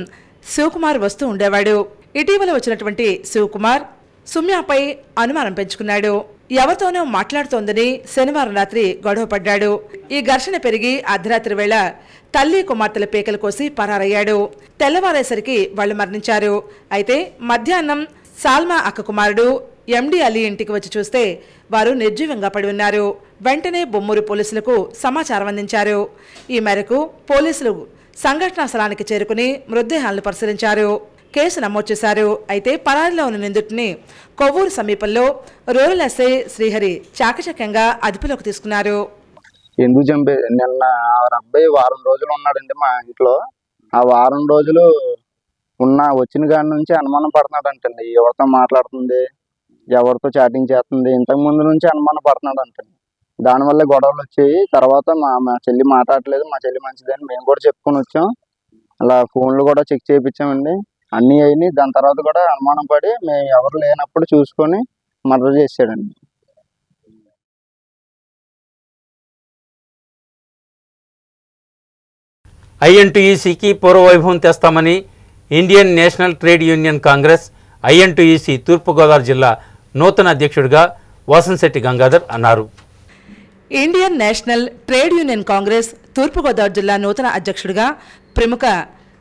శివకుమార్ వస్తూ ఉండేవాడు. ఇటీవల వచ్చినటువంటి శివకుమార్ సుమ్యాపై అనుమానం పెంచుకున్నాడు. ఎవరితోనో మాట్లాడుతోందని శనివారం రాత్రి గొడవ పడ్డాడు. ఈ ఘర్షణ పెరిగి అర్ధరాత్రి వేళ తల్లి కుమార్తెల పేకలు కోసి పరారయ్యాడు. తెల్లవారేసరికి వాళ్లు మరణించారు. అయితే మధ్యాహ్నం సాల్మా అక్క కుమారుడు ఎండి అలీ ఇంటికి వచ్చి చూస్తే వారు నిర్జీవంగా పడి ఉన్నారు. వెంటనే బొమ్మూరు పోలీసులకు సమాచారం అందించారు. ఈ మేరకు పోలీసులు సంఘటనా స్థలానికి చేరుకుని మృతదేహాలను పరిశీలించారు. కేసు నమోదు చేశారు. అయితే పరారీలో ఉన్న నిందితుడిని కొవ్వూరు సమీపంలో రూరల్ ఎస్ఐ శ్రీహరి చాకచక్యంగా అదుపులోకి తీసుకున్నారు. ఎందుకు చంపే నిన్న అబ్బాయి వారం రోజులు ఉన్నాడండి మా ఇంట్లో. ఆ వారం రోజులు వచ్చిన కాడి నుంచి అనుమానం పడుతున్నాడంటండి. ఎవరితో మాట్లాడుతుంది, ఎవరితో చాటింగ్ చేస్తుంది, ఇంతకు ముందు నుంచి అనుమానం పడుతున్నాడంటండి. దానివల్ల గొడవలు వచ్చాయి. తర్వాత మా చెల్లి మాట్లాడలేదు, మా చెల్లి మంచిదని మేము కూడా చెప్పుకొని వచ్చాం. అలా ఫోన్లు కూడా చెక్ చేయించామండి, అన్నీ అయినాయి. దాని తర్వాత కూడా అనుమానం పడి మేము ఎవరు లేనప్పుడు చూసుకొని మర్డర్ చేసాడండి. ఐఎన్టీయూసీకి పూర్వవైభవం తెస్తామని Indian National Trade Union Congress INTUC Thurpugodavari జిల్లా నూతన అధ్యక్షుడిగా వాసంశెట్టి గంగాధర్ అన్నారు. Indian National Trade Union Congress Thurpugodavari జిల్లా నూతన అధ్యక్షుడిగా ప్రముఖ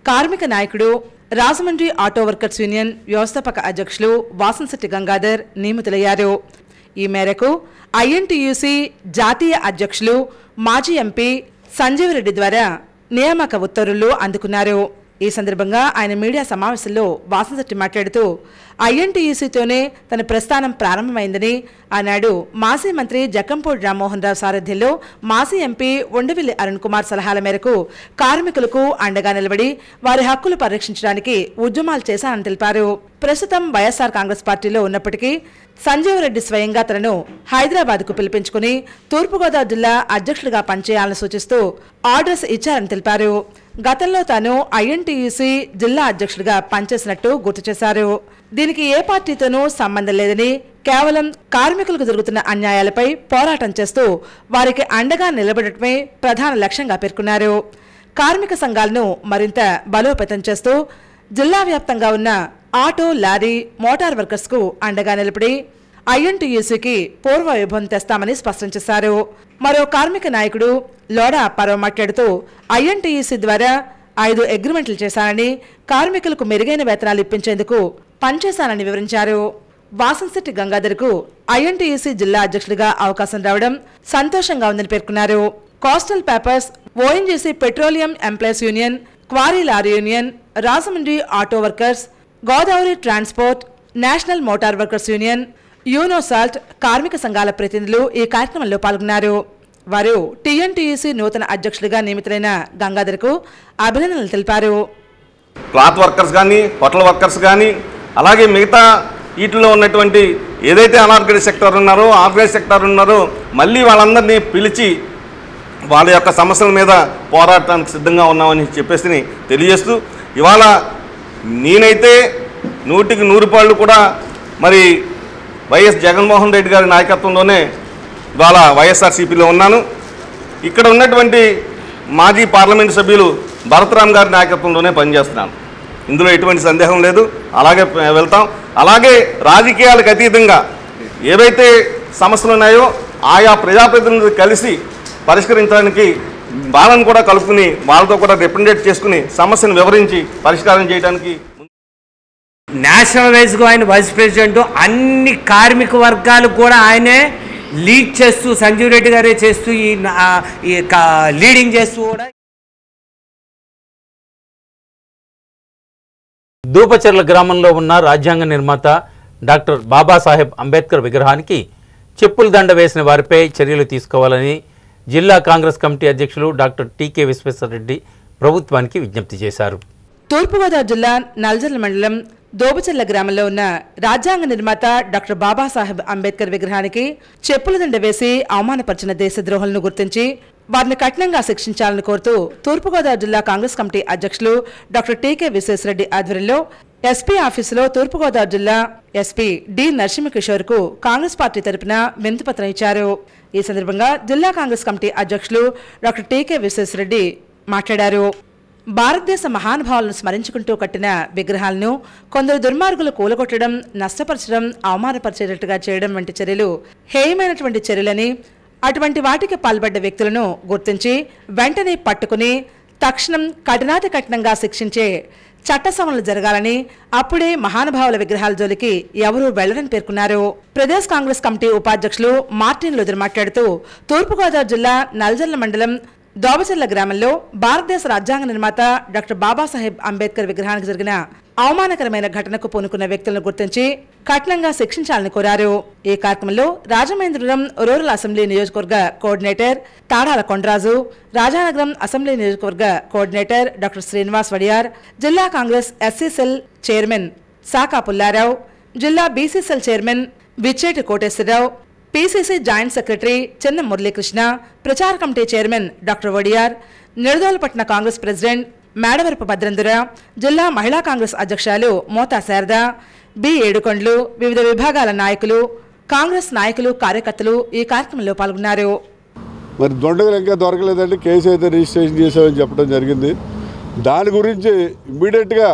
కార్మిక నాయకుడు, రాజమండ్రి ఆటో వర్కర్స్ యూనియన్ వ్యవస్థాపక అధ్యక్షులు వాసంశెట్టి గంగాధర్ నియమితులయ్యారు. ఈ మేరకు ఐఎన్టీయూసీ జాతీయ అధ్యక్షులు మాజీ ఎంపీ సంజీవరెడ్డి ద్వారా నియామక ఉత్తర్వులు అందుకున్నారు. ఈ సందర్భంగా ఆయన మీడియా సమావేశంలో వాసంశెట్టి మాట్లాడుతూ ఐఎన్టీయూసీతోనే తన ప్రస్థానం ప్రారంభమైందని ఆనాడు మాజీ మంత్రి జక్కంపూడి రామ్మోహన్ రావు సారథ్యంలో మాజీ ఎంపీ ఉండవిల్లి అరుణ్ కుమార్ సలహాల మేరకు కార్మికులకు అండగా నిలబడి వారి హక్కులు పరిరక్షించడానికి ఉద్యమాలు చేశానని తెలిపారు. ప్రస్తుతం వైఎస్ఆర్ కాంగ్రెస్ పార్టీలో ఉన్నప్పటికీ సంజీవరెడ్డి స్వయంగా తనను హైదరాబాద్కు పిలిపించుకుని తూర్పుగోదావరి జిల్లా అధ్యక్షుడిగా పనిచేయాలని సూచిస్తూ ఆర్డర్స్ ఇచ్చారని తెలిపారు. గతంలో తాను ఐఎన్టీయూసీ జిల్లా అధ్యక్షుడిగా పనిచేసినట్టు గుర్తు చేశారు. దీనికి ఏ పార్టీతోనూ సంబంధం లేదని, కేవలం కార్మికులకు జరుగుతున్న అన్యాయాలపై పోరాటం చేస్తూ వారికి అండగా నిలబడటమే ప్రధాన లక్ష్యంగా పేర్కొన్నారు. కార్మిక సంఘాలను మరింత బలోపేతం చేస్తూ జిల్లా వ్యాప్తంగా ఉన్న ఆటో, లారీ, మోటార్ వర్కర్స్కు అండగా నిలబడి ఐఎన్టీయూసీకి పూర్వ వైభవం తెస్తామని స్పష్టం చేశారు. మరో కార్మిక నాయకుడు లోడా అప్పారావు మాట్లాడుతూ ఐఎన్టీయూసీ ద్వారా 5 అగ్రిమెంట్లు చేశానని, కార్మికులకు మెరుగైన వేతనాలు ఇప్పించేందుకు పనిచేశానని వివరించారు. వాసంశెట్టి గంగాధర్కు ఐఎన్టీయూసీ జిల్లా అధ్యక్షుడిగా అవకాశం రావడం సంతోషంగా ఉందని పేర్కొన్నారు. Coastal papers, ONGC petroleum employees union, quarry lorry union, Rajahmundry auto workers, Godavari transport, national motor workers union, యూనోసాల్ట్ కార్మిక సంఘాల ప్రతినిధులు ఈ కార్యక్రమంలో పాల్గొన్నారు. వారు టీఎన్టీయూసీ నూతన అధ్యక్షుడిగా నియమితులైన గంగాధర్కు అభినందనలు తెలిపారు. క్లాత్ వర్కర్స్ కానీ, హోటల్ వర్కర్స్ కానీ, అలాగే మిగతా వీటిలో ఉన్నటువంటి ఏదైతే అనార్గనైజ్ సెక్టర్ ఉన్నారో, ఆర్గనైజ్ సెక్టర్ ఉన్నారో మళ్ళీ వాళ్ళందరినీ పిలిచి వాళ్ళ యొక్క సమస్యల మీద పోరాటానికి సిద్ధంగా ఉన్నామని చెప్పేసి తెలియజేస్తూ, ఇవాళ నేనైతే 100కి 100 పాళ్ళు కూడా మరి వైఎస్ జగన్మోహన్ రెడ్డి గారి నాయకత్వంలోనే ఇవాళ వైఎస్ఆర్సీపీలో ఉన్నాను. ఇక్కడ ఉన్నటువంటి మాజీ పార్లమెంటు సభ్యులు భరతరామ్ గారి నాయకత్వంలోనే పనిచేస్తున్నాను. ఇందులో ఎటువంటి సందేహం లేదు. అలాగే వెళ్తాం. అలాగే రాజకీయాలకు అతీతంగా ఏవైతే సమస్యలు ఉన్నాయో ఆయా ప్రజాప్రతినిధులు కలిసి పరిష్కరించడానికి వాళ్ళని కూడా కలుపుకుని వాళ్ళతో కూడా రిప్రజెంటేట్ చేసుకుని సమస్యను వివరించి పరిష్కారం చేయడానికి నేషనల్ వైజ్గా ఆయన వైస్ ప్రెసిడెంట్, అన్ని కార్మిక వర్గాలు కూడా ఆయనే లీడ్ చేస్తూ, సంజీవ్ రెడ్డి గారే చేస్తూ ఈ లీడింగ్ చేస్తూ కూడా. దూపచెర్ల గ్రామంలో ఉన్న రాజ్యాంగ నిర్మాత డాక్టర్ బాబాసాహెబ్ అంబేద్కర్ విగ్రహానికి చెప్పుల దండ వేసిన వారిపై చర్యలు తీసుకోవాలని జిల్లా కాంగ్రెస్ కమిటీ అధ్యక్షులు డాక్టర్ టీకే విశ్వేశ్వరరెడ్డి ప్రభుత్వానికి విజ్ఞప్తి చేశారు. తూర్పుగోదావరి జిల్లా నల్జర్ల మండలం దోబచెర్ల గ్రామంలో ఉన్న రాజ్యాంగ నిర్మాత డాక్టర్ బాబాసాహెబ్ అంబేద్కర్ విగ్రహానికి చెప్పుల దండ వేసి అవమానపరిచిన దేశద్రోహులను గుర్తించి వారిని కఠినంగా శిక్షించాలని కోరుతూ తూర్పుగోదావరి జిల్లా కాంగ్రెస్ కమిటీ అధ్యక్షులు డాక్టర్ టీకే విశ్వేశ్వరరెడ్డి ఆధ్వర్యంలో ఎస్పీ ఆఫీసులో తూర్పుగోదావరి జిల్లా ఎస్పీ డి నరసింహకిషోర్కు కాంగ్రెస్ పార్టీ తరపున వినతిపత్రం ఇచ్చారు. ఈ సందర్భంగా జిల్లా కాంగ్రెస్ కమిటీ అధ్యక్షులు డాక్టర్ టీకే విశ్వేశ్వరరెడ్డి మాట్లాడారు. భారతదేశ మహానుభావులను స్మరించుకుంటూ కట్టిన విగ్రహాలను కొందరు దుర్మార్గులు కూలగొట్టడం, నష్టపరచడం, అవమానపరిచేటట్టుగా చేయడం వంటి చర్యలు హేయమైనటువంటి చర్యలని, అటువంటి వాటికి పాల్పడ్డ వ్యక్తులను గుర్తించి వెంటనే పట్టుకుని తక్షణం కఠినాతి కఠినంగా శిక్షించే చట్ట సవరణలు జరగాలని, అప్పుడే మహానుభావుల విగ్రహాల జోలికి ఎవరూ వెళ్లరని పేర్కొన్నారు. ప్రదేశ్ కాంగ్రెస్ కమిటీ ఉపాధ్యక్షులు మార్టిన్ లూథర్ మాట్లాడుతూ తూర్పుగోదావరి జిల్లా నల్జర్ల మండలం దోబచెర్ల గ్రామంలో భారతదేశ రాజ్యాంగ నిర్మాత డాక్టర్ బాబాసాహెబ్ అంబేద్కర్ విగ్రహానికి జరిగిన అవమానకరమైన ఘటనకు పూనుకున్న వ్యక్తులను గుర్తించి కఠినంగా శిక్షించాలని కోరారు. ఈ కార్యక్రమంలో రాజమహేంద్రవరం రూరల్ అసెంబ్లీ నియోజకవర్గ కోఆర్డినేటర్ తాడాల కొండరాజు, రాజానగరం అసెంబ్లీ నియోజకవర్గ కోఆర్డినేటర్ డాక్టర్ శ్రీనివాస్ వడియార్, జిల్లా Congress SC cell chairman Saka Pullarao, జిల్లా BC cell chairman Vicheti Koteswararao, PCC joint secretary Chenna Muralikrishna, ప్రచార కమిటీ చైర్మన్ డాక్టర్ వడియార్, నిడదోలపట్న కాంగ్రెస్ ప్రెసిడెంట్ మేడవరపు భద్రందుర, జిల్లా మహిళా కాంగ్రెస్ అధ్యక్షురాలు మోతా శారద, బి ఏడుకొండ్లు, వివిధ విభాగాల నాయకులు, కాంగ్రెస్ నాయకులు, కార్యకర్తలు ఈ కార్యక్రమంలో పాల్గొన్నారు. మరి దొండగలు ఇంకా దొరకలేదండి, కేసు అయితే రిజిస్ట్రేషన్ చేసామని చెప్పడం జరిగింది. దాని గురించి ఇమ్మీడియట్గా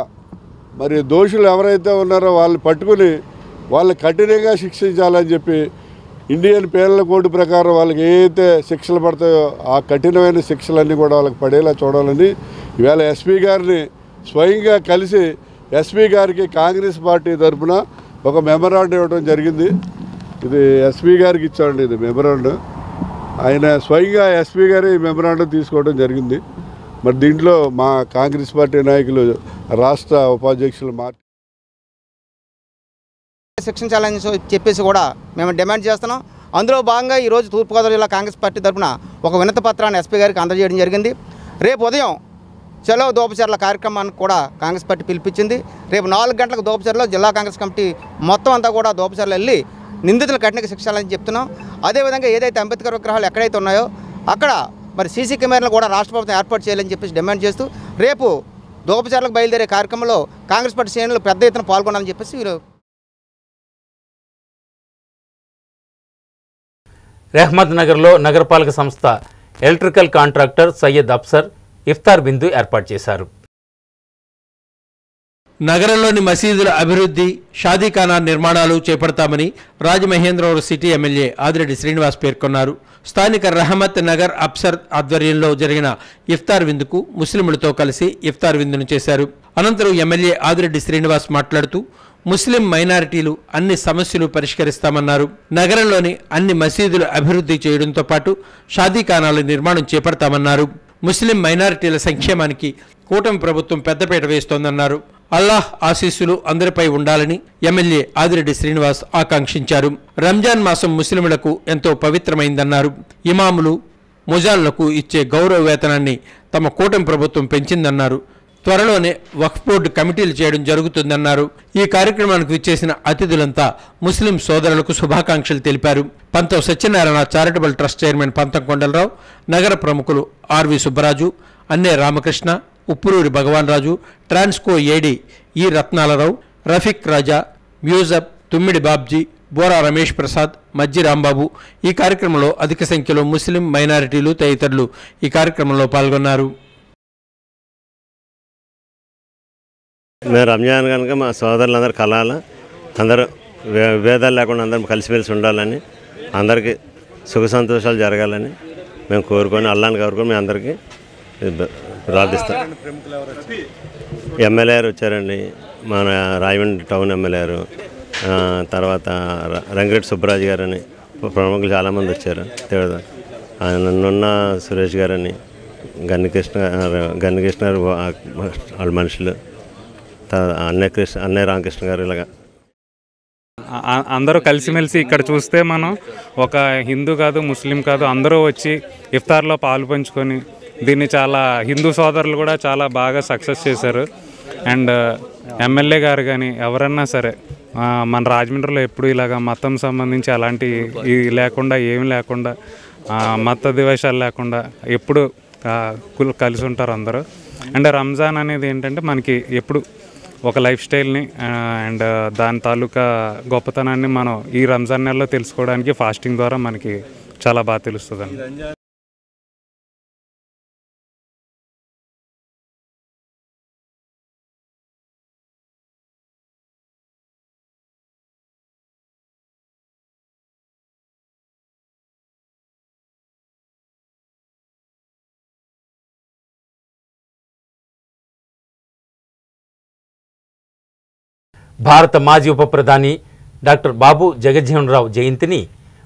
మరి దోషులు ఎవరైతే ఉన్నారో వాళ్ళని పట్టుకుని వాళ్ళని కఠినంగా శిక్షించాలని చెప్పి ఇండియన్ పీనల్ కోడ్ ప్రకారం వాళ్ళకి ఏదైతే శిక్షలు పడతాయో ఆ కఠినమైన శిక్షలన్నీ కూడా వాళ్ళకి పడేలా చూడాలని ఇవాళ ఎస్పీ గారిని స్వయంగా కలిసి ఎస్పీ గారికి కాంగ్రెస్ పార్టీ తరఫున ఒక మెమరాండం ఇవ్వడం జరిగింది. ఇది ఎస్పీ గారికి ఇచ్చామండి, ఇది మెమరాండం. ఆయన స్వయంగా ఎస్పీ గారు ఈ మెమరాండం తీసుకోవడం జరిగింది. మరి దీంట్లో మా కాంగ్రెస్ పార్టీ నాయకులు రాష్ట్ర ఉపాధ్యక్షులు శిక్షించాలని చెప్పేసి కూడా మేము డిమాండ్ చేస్తున్నాం. అందులో భాగంగా ఈరోజు తూర్పుగోదావరి జిల్లా కాంగ్రెస్ పార్టీ తరఫున ఒక వినతి పత్రాన్ని ఎస్పీ గారికి అందజేయడం జరిగింది. రేపు ఉదయం చలో దోపచెర్ల కార్యక్రమానికి కూడా కాంగ్రెస్ పార్టీ పిలిపించింది. రేపు 4 గంటలకు దోపచెర్లలో జిల్లా కాంగ్రెస్ కమిటీ మొత్తం అంతా కూడా దోపచెర్ల వెళ్ళి నిందితులు కఠినంగా శిక్షాలని చెప్తున్నాం. అదేవిధంగా ఏదైతే అంబేద్కర్ విగ్రహాలు ఎక్కడైతే ఉన్నాయో అక్కడ మరి సీసీ కెమెరాలు కూడా రాష్ట్ర ప్రభుత్వం ఏర్పాటు చేయాలని చెప్పేసి డిమాండ్ చేస్తూ రేపు దోపచెర్లకు బయలుదేరే కార్యక్రమంలో కాంగ్రెస్ పార్టీ శ్రేణులు పెద్ద ఎత్తున పాల్గొనాలని చెప్పేసి వీరు రెహ్మత్ నగర్లో నగరపాలక సంస్థ ఎలక్ట్రికల్ కాంట్రాక్టర్ సయ్యద్ అఫ్సర్ ఇఫ్తార్ బిందు ఏర్పాటు చేశారు. నగరంలోని మసీదుల అభివృద్ధి, షాదీఖానా నిర్మాణాలు చేపడతామని రాజమహేంద్రవరం సిటీ ఎమ్మెల్యే ఆదిరెడ్డి శ్రీనివాస్ పేర్కొన్నారు. స్థానిక రహమత్ నగర్ అఫ్సర్ ఆధ్వర్యంలో జరిగిన ఇఫ్తార్ విందుకు ముస్లింలతో కలిసి ఇఫ్తార్ విందును చేశారు. అనంతరం ఎమ్మెల్యే ఆదిరెడ్డి శ్రీనివాస్ మాట్లాడుతూ ముస్లిం మైనారిటీలు అన్ని సమస్యలు పరిష్కరిస్తామన్నారు. నగరంలోని అన్ని మసీదులు అభివృద్ధి చేయడంతో పాటు షాదీఖానాల నిర్మాణం చేపడతామన్నారు. ముస్లిం మైనారిటీల సంక్షేమానికి కూటమి ప్రభుత్వం పెద్దపీట వేస్తోందన్నారు. అల్లాహ్ ఆశీస్సులు అందరిపై ఉండాలని ఎమ్మెల్యే ఆదిరెడ్డి శ్రీనివాస్ ఆకాంక్షించారు. రంజాన్ మాసం ముస్లింలకు ఎంతో పవిత్రమైందన్నారు. ఇమాములు, ముజాన్లకు ఇచ్చే గౌరవ వేతనాన్ని తమ కూటమి ప్రభుత్వం పెంచిందన్నారు. త్వరలోనే వక్ఫ్ బోర్డు కమిటీలు చేయడం జరుగుతుందన్నారు. ఈ కార్యక్రమానికి విచ్చేసిన అతిథులంతా ముస్లిం సోదరులకు శుభాకాంక్షలు తెలిపారు. పంతం Satyanarayana charitable trust chairman Pantham Kondalarao, నగర ప్రముఖులు ఆర్వి సుబ్బరాజు, అన్నే రామకృష్ణ, ఉప్పురూరి భగవాన్ రాజు, ట్రాన్స్కో ఏడీ ఈ రత్నాలరావు, రఫీక్ రాజా, మ్యూజబ్, తుమ్మిడి బాబ్జీ, బోరా రమేష్ ప్రసాద్, మజ్జి రాంబాబు ఈ కార్యక్రమంలో అధిక సంఖ్యలో ముస్లిం మైనారిటీలు తదితరులు ఈ కార్యక్రమంలో పాల్గొన్నారు. మేము రంజాన్ కనుక మా సోదరులందరూ కలాల అందరూ భేదాలు లేకుండా అందరం కలిసిమెలిసి ఉండాలని, అందరికీ సుఖ సంతోషాలు జరగాలని మేము కోరుకొని అల్లాన్ని కోరుకొని మేము అందరికీ ప్రార్థిస్తాం. ఎమ్మెల్యే గారు వచ్చారండి, మన రాయమండ్రి టౌన్ ఎమ్మెల్యే గారు, తర్వాత రంగిరెడ్డి సుబ్బరాజు గారని ప్రముఖులు చాలామంది వచ్చారు. నన్నున్న సురేష్ గారని, గన్నికృష్ణ గారు వాళ్ళ మనుషులు, అన్నయ్య రామకృష్ణ గారు, ఇలాగా అందరూ కలిసిమెలిసి ఇక్కడ చూస్తే మనం ఒక హిందూ కాదు ముస్లిం కాదు అందరూ వచ్చి ఇఫ్తార్లో పాలు పంచుకొని దీన్ని చాలా హిందూ సోదరులు కూడా చాలా బాగా సక్సెస్ చేశారు. అండ్ ఎమ్మెల్యే గారు కానీ ఎవరన్నా సరే మన రాజమండ్రిలో ఎప్పుడు ఇలాగా మతం సంబంధించి అలాంటి లేకుండా ఏమి లేకుండా మత ద్వేషాలు లేకుండా ఎప్పుడు కలిసి ఉంటారు అందరూ. అండ్ రంజాన్ అనేది ఏంటంటే మనకి ఎప్పుడు ఒక లైఫ్ స్టైల్ని అండ్ దాని తాలూకా గొప్పతనాన్ని మనం ఈ రంజాన్ నెలలో తెలుసుకోవడానికి ఫాస్టింగ్ ద్వారా మనకి చాలా బాగా తెలుస్తుందండి. భారత మాజీ ఉప ప్రధాని డాక్టర్ బాబు జగజ్జీవన్ రావు జయంతిని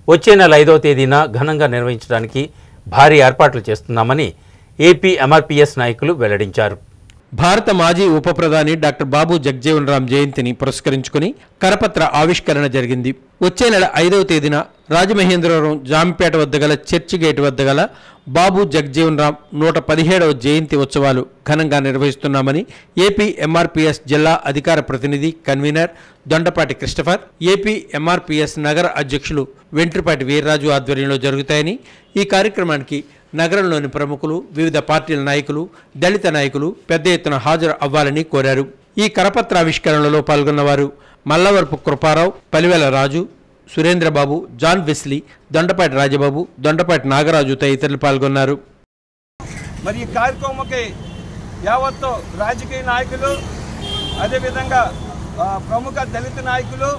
వచ్చే నెల 5వ తేదీన ఘనంగా నిర్వహించడానికి భారీ ఏర్పాట్లు చేస్తున్నామని ఏపీ ఎంఆర్పీఎస్ నాయకులు వెల్లడించారు. భారత మాజీ ఉప ప్రధాని డాక్టర్ బాబు జగజ్జీవన్ రామ్ జయంతిని పురస్కరించుకుని కరపత్ర ఆవిష్కరణ జరిగింది. వచ్చే నెల 5వ తేదీన రాజమహేంద్రవరం జాంపేట వద్ద గల చర్చి గేట్ వద్ద గల బాబు జగజ్జీవన్ రామ్ 117వ జయంతి ఉత్సవాలు ఘనంగా నిర్వహిస్తున్నామని ఏపీ ఎంఆర్పీఎస్ జిల్లా అధికార ప్రతినిధి convener Dondapati Christopher, AP MRPS నగర అధ్యక్షులు వెంట్రుపాటి వీర్రాజు ఆధ్వర్యంలో జరుగుతాయని, ఈ కార్యక్రమానికి నగరంలోని ప్రముఖులు, వివిధ పార్టీల నాయకులు, దళిత నాయకులు పెద్ద ఎత్తున హాజరు అవ్వాలని కోరారు. ఈ కరపత్రావిష్కరణలో పాల్గొన్నవారు మల్లవరపు కృపారావు, పలివేల రాజు, సురేంద్రబాబు, జాన్ వెస్లీ, దొండపాటి రాజబాబు, దొండపాటి నాగరాజు తదితరులు పాల్గొన్నారు. మరి ఈ కార్యక్రమంకి యావత్తు రాజకీయ నాయకులు, అదేవిధంగా ప్రముఖ దళిత నాయకులు,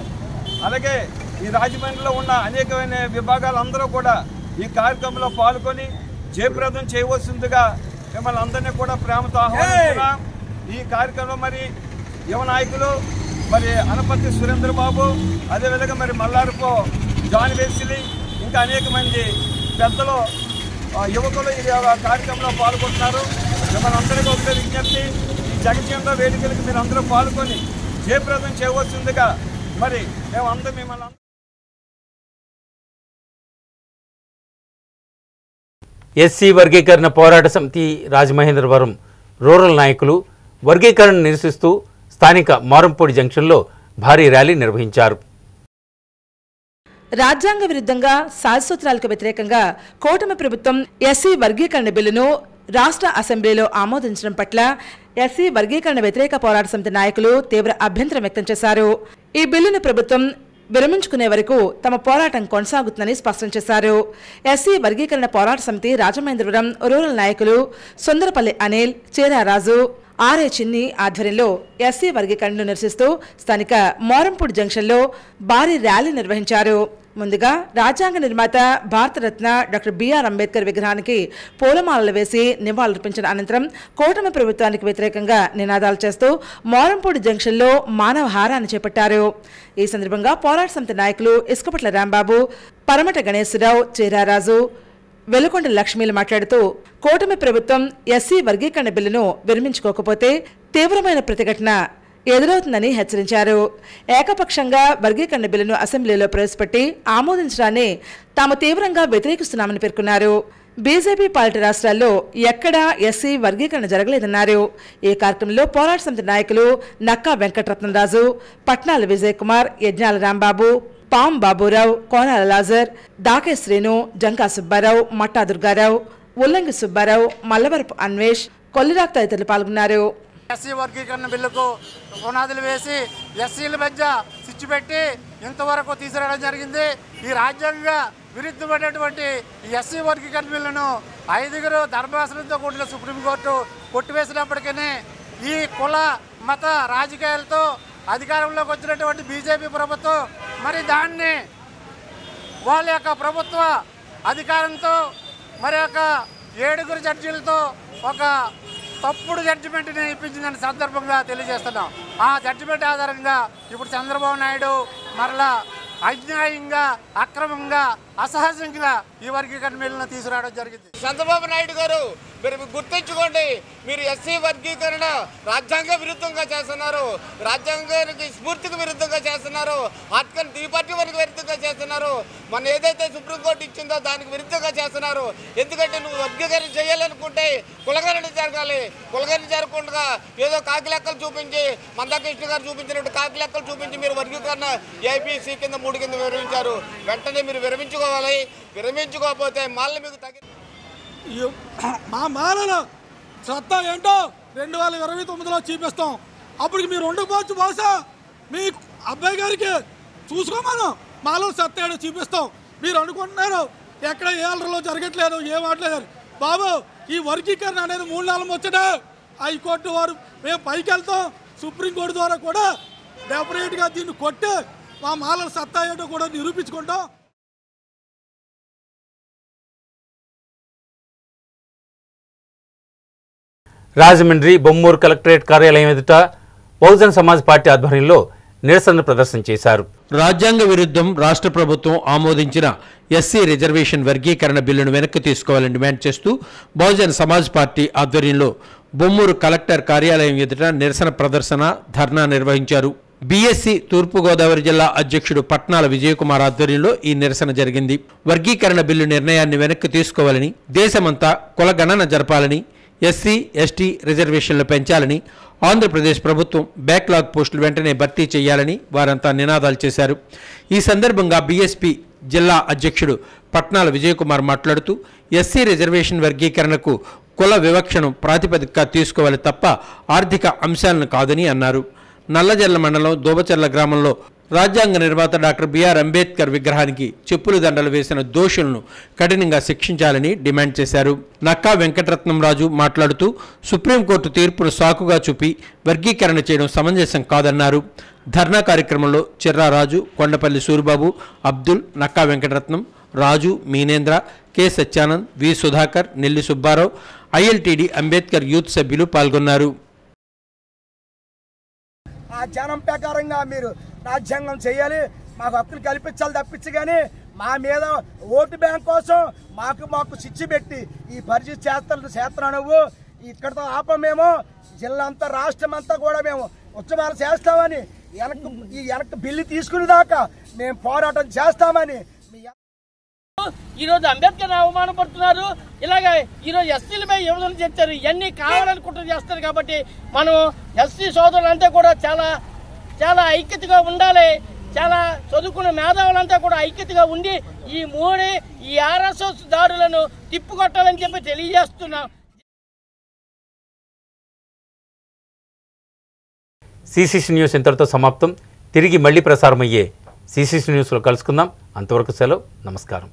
అలాగే ఈ రాజమండ్రిలో ఉన్న అనేకమైన విభాగాలందరూ కూడా ఈ కార్యక్రమంలో పాల్గొని జయప్రదం చేయవలసిందిగా మిమ్మల్ని అందరినీ కూడా ప్రేమతో ఆహ్వానిస్తున్నాం. ఈ కార్యక్రమంలో మరి యువ నాయకులు మరి అనపర్తి సురేంద్రబాబు, అదేవిధంగా మరి మల్లారపు జాన్ వెస్లీ, ఇంకా అనేక మంది పెద్దలు యువకులు ఈ కార్యక్రమంలో పాల్గొంటున్నారు. మిమ్మల్ని అందరికీ ఒకటే విజ్ఞప్తి, ఈ జగజ్జీవన్ వేదికలకు మీరు అందరూ పాల్గొని జయప్రదం చేయవలసిందిగా మరి మేము అందరం మిమ్మల్ని ఎస్సీ వర్గీకరణ పోరాట సమితి రాజమహేంద్రవరం రూరల్ నాయకులు వర్గీకరణ నిరసిస్తూ స్థానిక మారంపూడి జంక్షన్లో భారీ ర్యాలీ నిర్వహించారు. రాజ్యాంగ విరుద్ధంగా శాసనసూత్రాలకు వ్యతిరేకంగా కూటమి ప్రభుత్వం ఎస్సీ వర్గీకరణ బిల్లును రాష్ట్ర అసెంబ్లీలో ఆమోదించడం పట్ల ఎస్సీ వర్గీకరణ వ్యతిరేక పోరాట సమితి నాయకులు తీవ్ర అభ్యంతరం వ్యక్తం చేశారు. ఈ బిల్లును ప్రభుత్వం విరమించుకునే వరకు తమ పోరాటం కొనసాగుతుందని స్పష్టం చేశారు. ఎస్సీ వర్గీకరణ పోరాట సమితి రాజమహేంద్రవరం రూరల్ నాయకులు సుందరపల్లి అనిల్, చీరారాజు, ఆర్ఏ చిన్ని ఆధ్వర్యంలో ఎస్సీ వర్గీకరణను నిరసిస్తూ స్థానిక మోరంపూడి జంక్షన్లో భారీ ర్యాలీ నిర్వహించారు. ముందుగా రాజ్యాంగ నిర్మాత భారతరత్న డాక్టర్ బిఆర్ అంబేద్కర్ విగ్రహానికి పూలమాలలు వేసి నివాళులర్పించిన అనంతరం కూటమి ప్రభుత్వానికి వ్యతిరేకంగా నినాదాలు చేస్తూ మోరంపూడి జంక్షన్లో మానవ హారాన్ని చేపట్టారు. ఈ సందర్భంగా పోరాట సమితి నాయకులు ఇసుకపట్ల రాంబాబు, పరమట గణేశ్వరరావు, చీరారాజు, వెలుకొండ లక్ష్మీలు మాట్లాడుతూ కూటమి ప్రభుత్వం ఎస్సీ వర్గీకరణ బిల్లును విరమించుకోకపోతే తీవ్రమైన ప్రతిఘటన ఎదురవుతుందని హెచ్చరించారు. ఏకపక్షంగా వర్గీకరణ బిల్లును అసెంబ్లీలో ప్రవేశపెట్టి ఆమోదించడాన్ని తాము తీవ్రంగా వ్యతిరేకిస్తున్నామని పేర్కొన్నారు. బీజేపీ పాలిట రాష్ట్రాల్లో ఎక్కడా ఎస్సీ వర్గీకరణ జరగలేదన్నారు. ఈ కార్యక్రమంలో పోరాట సమితి నాయకులు నక్కా వెంకటరత్నరాజు, పట్నాల విజయ్ కుమార్, యజ్ఞాల రాంబాబు, పాం బాబురావు, కోనాల లాజర్, దాకే శ్రీను, జంకా సుబ్బారావు, మట్టా దుర్గారావు, ఉల్లంగి సుబ్బారావు, మల్లవరపు అన్వేష్, కొల్లిరాక్ తదితరులు పాల్గొన్నారు. ఎస్సీ వర్గీకరణ బిల్లుకు పునాదులు వేసి ఎస్సీల మధ్య స్విచ్ పెట్టి ఇంతవరకు తీసుకురావడం జరిగింది. ఈ రాజ్యాంగ విరుద్ధమైనటువంటి ఎస్సీ వర్గీకరణ బిల్లును 5 ధర్మాసనంతో కూడిన సుప్రీంకోర్టు కొట్టివేసినప్పటికీ ఈ కుల మత రాజకీయాలతో అధికారంలోకి వచ్చినటువంటి బీజేపీ ప్రభుత్వం మరి దాన్ని వాళ్ళ యొక్క ప్రభుత్వ అధికారంతో మరి ఒక 7 జడ్జీలతో ఒక తప్పుడు జడ్జిమెంట్ని ఇప్పించిందని సందర్భంగా తెలియజేస్తున్నాం. ఆ జడ్జిమెంట్ ఆధారంగా ఇప్పుడు చంద్రబాబు నాయుడు మరలా అన్యాయంగా, అక్రమంగా, అసహజంగా ఈ వర్గీకరణ బిల్లును తీసుకురావడం జరిగింది. చంద్రబాబు నాయుడు గారు మీరు గుర్తుంచుకోండి, మీరు ఎస్సీ వర్గీకరణ రాజ్యాంగ విరుద్ధంగా చేస్తున్నారు, రాజ్యాంగానికి స్ఫూర్తికి విరుద్ధంగా చేస్తున్నారు, ఆర్టికల్ 340 వరకు విరుద్ధంగా చేస్తున్నారు. మన ఏదైతే సుప్రీంకోర్టు ఇచ్చిందో దానికి విరుద్ధంగా చేస్తున్నారు. ఎందుకంటే నువ్వు వర్గీకరణ చేయాలనుకుంటే కులగరణ జరగాలి. కులగరణ జరగకుండా ఏదో కాకి లెక్కలు చూపించి మందాకృష్ణ గారు చూపించినట్టు కాకి లెక్కలు చూపించి మీరు వర్గీకరణ ఏపీసీ కింద 3 కింద విరమించారు. వెంటనే మీరు విరమించుకోవాలి. విరమించుకోకపోతే మళ్ళీ మీకు మా మాలల సత్తా ఏంటో 2029లో చూపిస్తాం. అప్పటికి మీరు ఉండకపోవచ్చు, బహుశా మీ అబ్బాయి గారికి చూసుకోమను మాలల సత్తా ఏంటో చూపిస్తాం. మీరు అనుకుంటున్నారు ఎక్కడ ఏ అల్లరిలో జరగట్లేదు, ఏం ఆడలేదు. బాబు, ఈ వర్గీకరణ అనేది 3 నెలలు వచ్చాడే. హైకోర్టు వారు మేము పైకి వెళ్తాం, సుప్రీంకోర్టు ద్వారా కూడా డెఫినెట్గా దీన్ని కొట్టి మా మాలల సత్తా ఏంటో కూడా నిరూపించుకుంటాం. రాజమండ్రి బొమ్మూరు కలెక్టరేట్ కార్యాలయం ఎదుట బహుజన్ సమాజ్ పార్టీ ఆధ్వర్యంలో నిరసన ప్రదర్శన చేశారు. రాజ్యాంగ విరుద్ధం రాష్ట్ర ప్రభుత్వం ఆమోదించిన ఎస్సీ రిజర్వేషన్ వర్గీకరణ బిల్లును వెనక్కి తీసుకోవాలని డిమాండ్ చేస్తూ బహుజన్ సమాజ్ పార్టీ ఆధ్వర్యంలో బొమ్మూరు కలెక్టర్ కార్యాలయం ఎదుట నిరసన ప్రదర్శన, ధర్నా నిర్వహించారు. బీఎస్సీ తూర్పుగోదావరి జిల్లా అధ్యక్షుడు పట్నాల విజయకుమార్ ఆధ్వర్యంలో ఈ నిరసన జరిగింది. వర్గీకరణ బిల్లు నిర్ణయాన్ని వెనక్కి తీసుకోవాలని, దేశమంతా కులగణన జరపాలని, ఎస్సీ ఎస్టీ రిజర్వేషన్లు పెంచాలని, ఆంధ్రప్రదేశ్ ప్రభుత్వం బ్యాక్లాగ్ పోస్టులు వెంటనే భర్తీ చేయాలని వారంతా నినాదాలు చేశారు. ఈ సందర్భంగా బీఎస్పీ జిల్లా అధ్యక్షుడు పట్నాల విజయకుమార్ మాట్లాడుతూ ఎస్సీ రిజర్వేషన్ వర్గీకరణకు కుల వివక్షను ప్రాతిపదికగా తీసుకోవాలి తప్ప ఆర్థిక అంశాలను కాదని అన్నారు. నల్లజర్ల మండలం దోబచర్ల గ్రామంలో రాజ్యాంగ నిర్మాత డాక్టర్ బిఆర్ అంబేద్కర్ విగ్రహానికి చెప్పులు దండలు వేసిన దోషులను కఠినంగా శిక్షించాలని డిమాండ్ చేశారు. నక్కా వెంకటరత్నం రాజు మాట్లాడుతూ సుప్రీంకోర్టు తీర్పును సాకుగా చూపి వర్గీకరణ చేయడం సమంజసం కాదన్నారు. ధర్నా కార్యక్రమంలో చిర్రారాజు, కొండపల్లి సూరిబాబు, అబ్దుల్, నక్కా వెంకటరత్నం, రాజు, మీనేంద్ర, కె సత్యానంద్, వి సుధాకర్, నెల్లి సుబ్బారావు, ఐఎల్టీడీ అంబేద్కర్ యూత్ సభ్యులు పాల్గొన్నారు. ఆ జనం ప్రకారంగా మీరు రాజ్యాంగం చేయాలి, మాకు హక్కులు కల్పించాలి తప్పించి కానీ మా మీద ఓటు బ్యాంక్ కోసం మాకు శిక్ష పెట్టి ఈ పరిస్థితి చేస్తున్నా నువ్వు ఇక్కడతో ఆపమేమో జిల్లా అంతా రాష్ట్రం అంతా కూడా మేము ఉత్సవాలు చేస్తామని వెనక్కి బిల్లు తీసుకునే దాకా మేము పోరాటం చేస్తామని ఈరోజు అంబేద్కర్ అవమానపడుతున్నారు. ఇలాగ ఈరోజు ఎస్సీలపై విభజన చేస్తారు. ఇవన్నీ కావాలని కుట్ర చేస్తారు. కాబట్టి మనం ఎస్సీ సోదరులంతా కూడా చాలా చాలా ఐక్యతగా ఉండాలి. చాలా చదువుకున్న మేధావులంతా కూడా ఐక్యతగా ఉండి ఈ ఆర్ఎస్ఎస్ దాడులను తిప్పుకొట్టాలని చెప్పి తెలియజేస్తున్నాం. సిసిసి న్యూస్ ఇంతటితో సమాప్తం. తిరిగి మళ్ళీ ప్రసారమయ్యే సిసిసి న్యూస్లో కలుసుకుందాం. అంతవరకు సెలవు. నమస్కారం.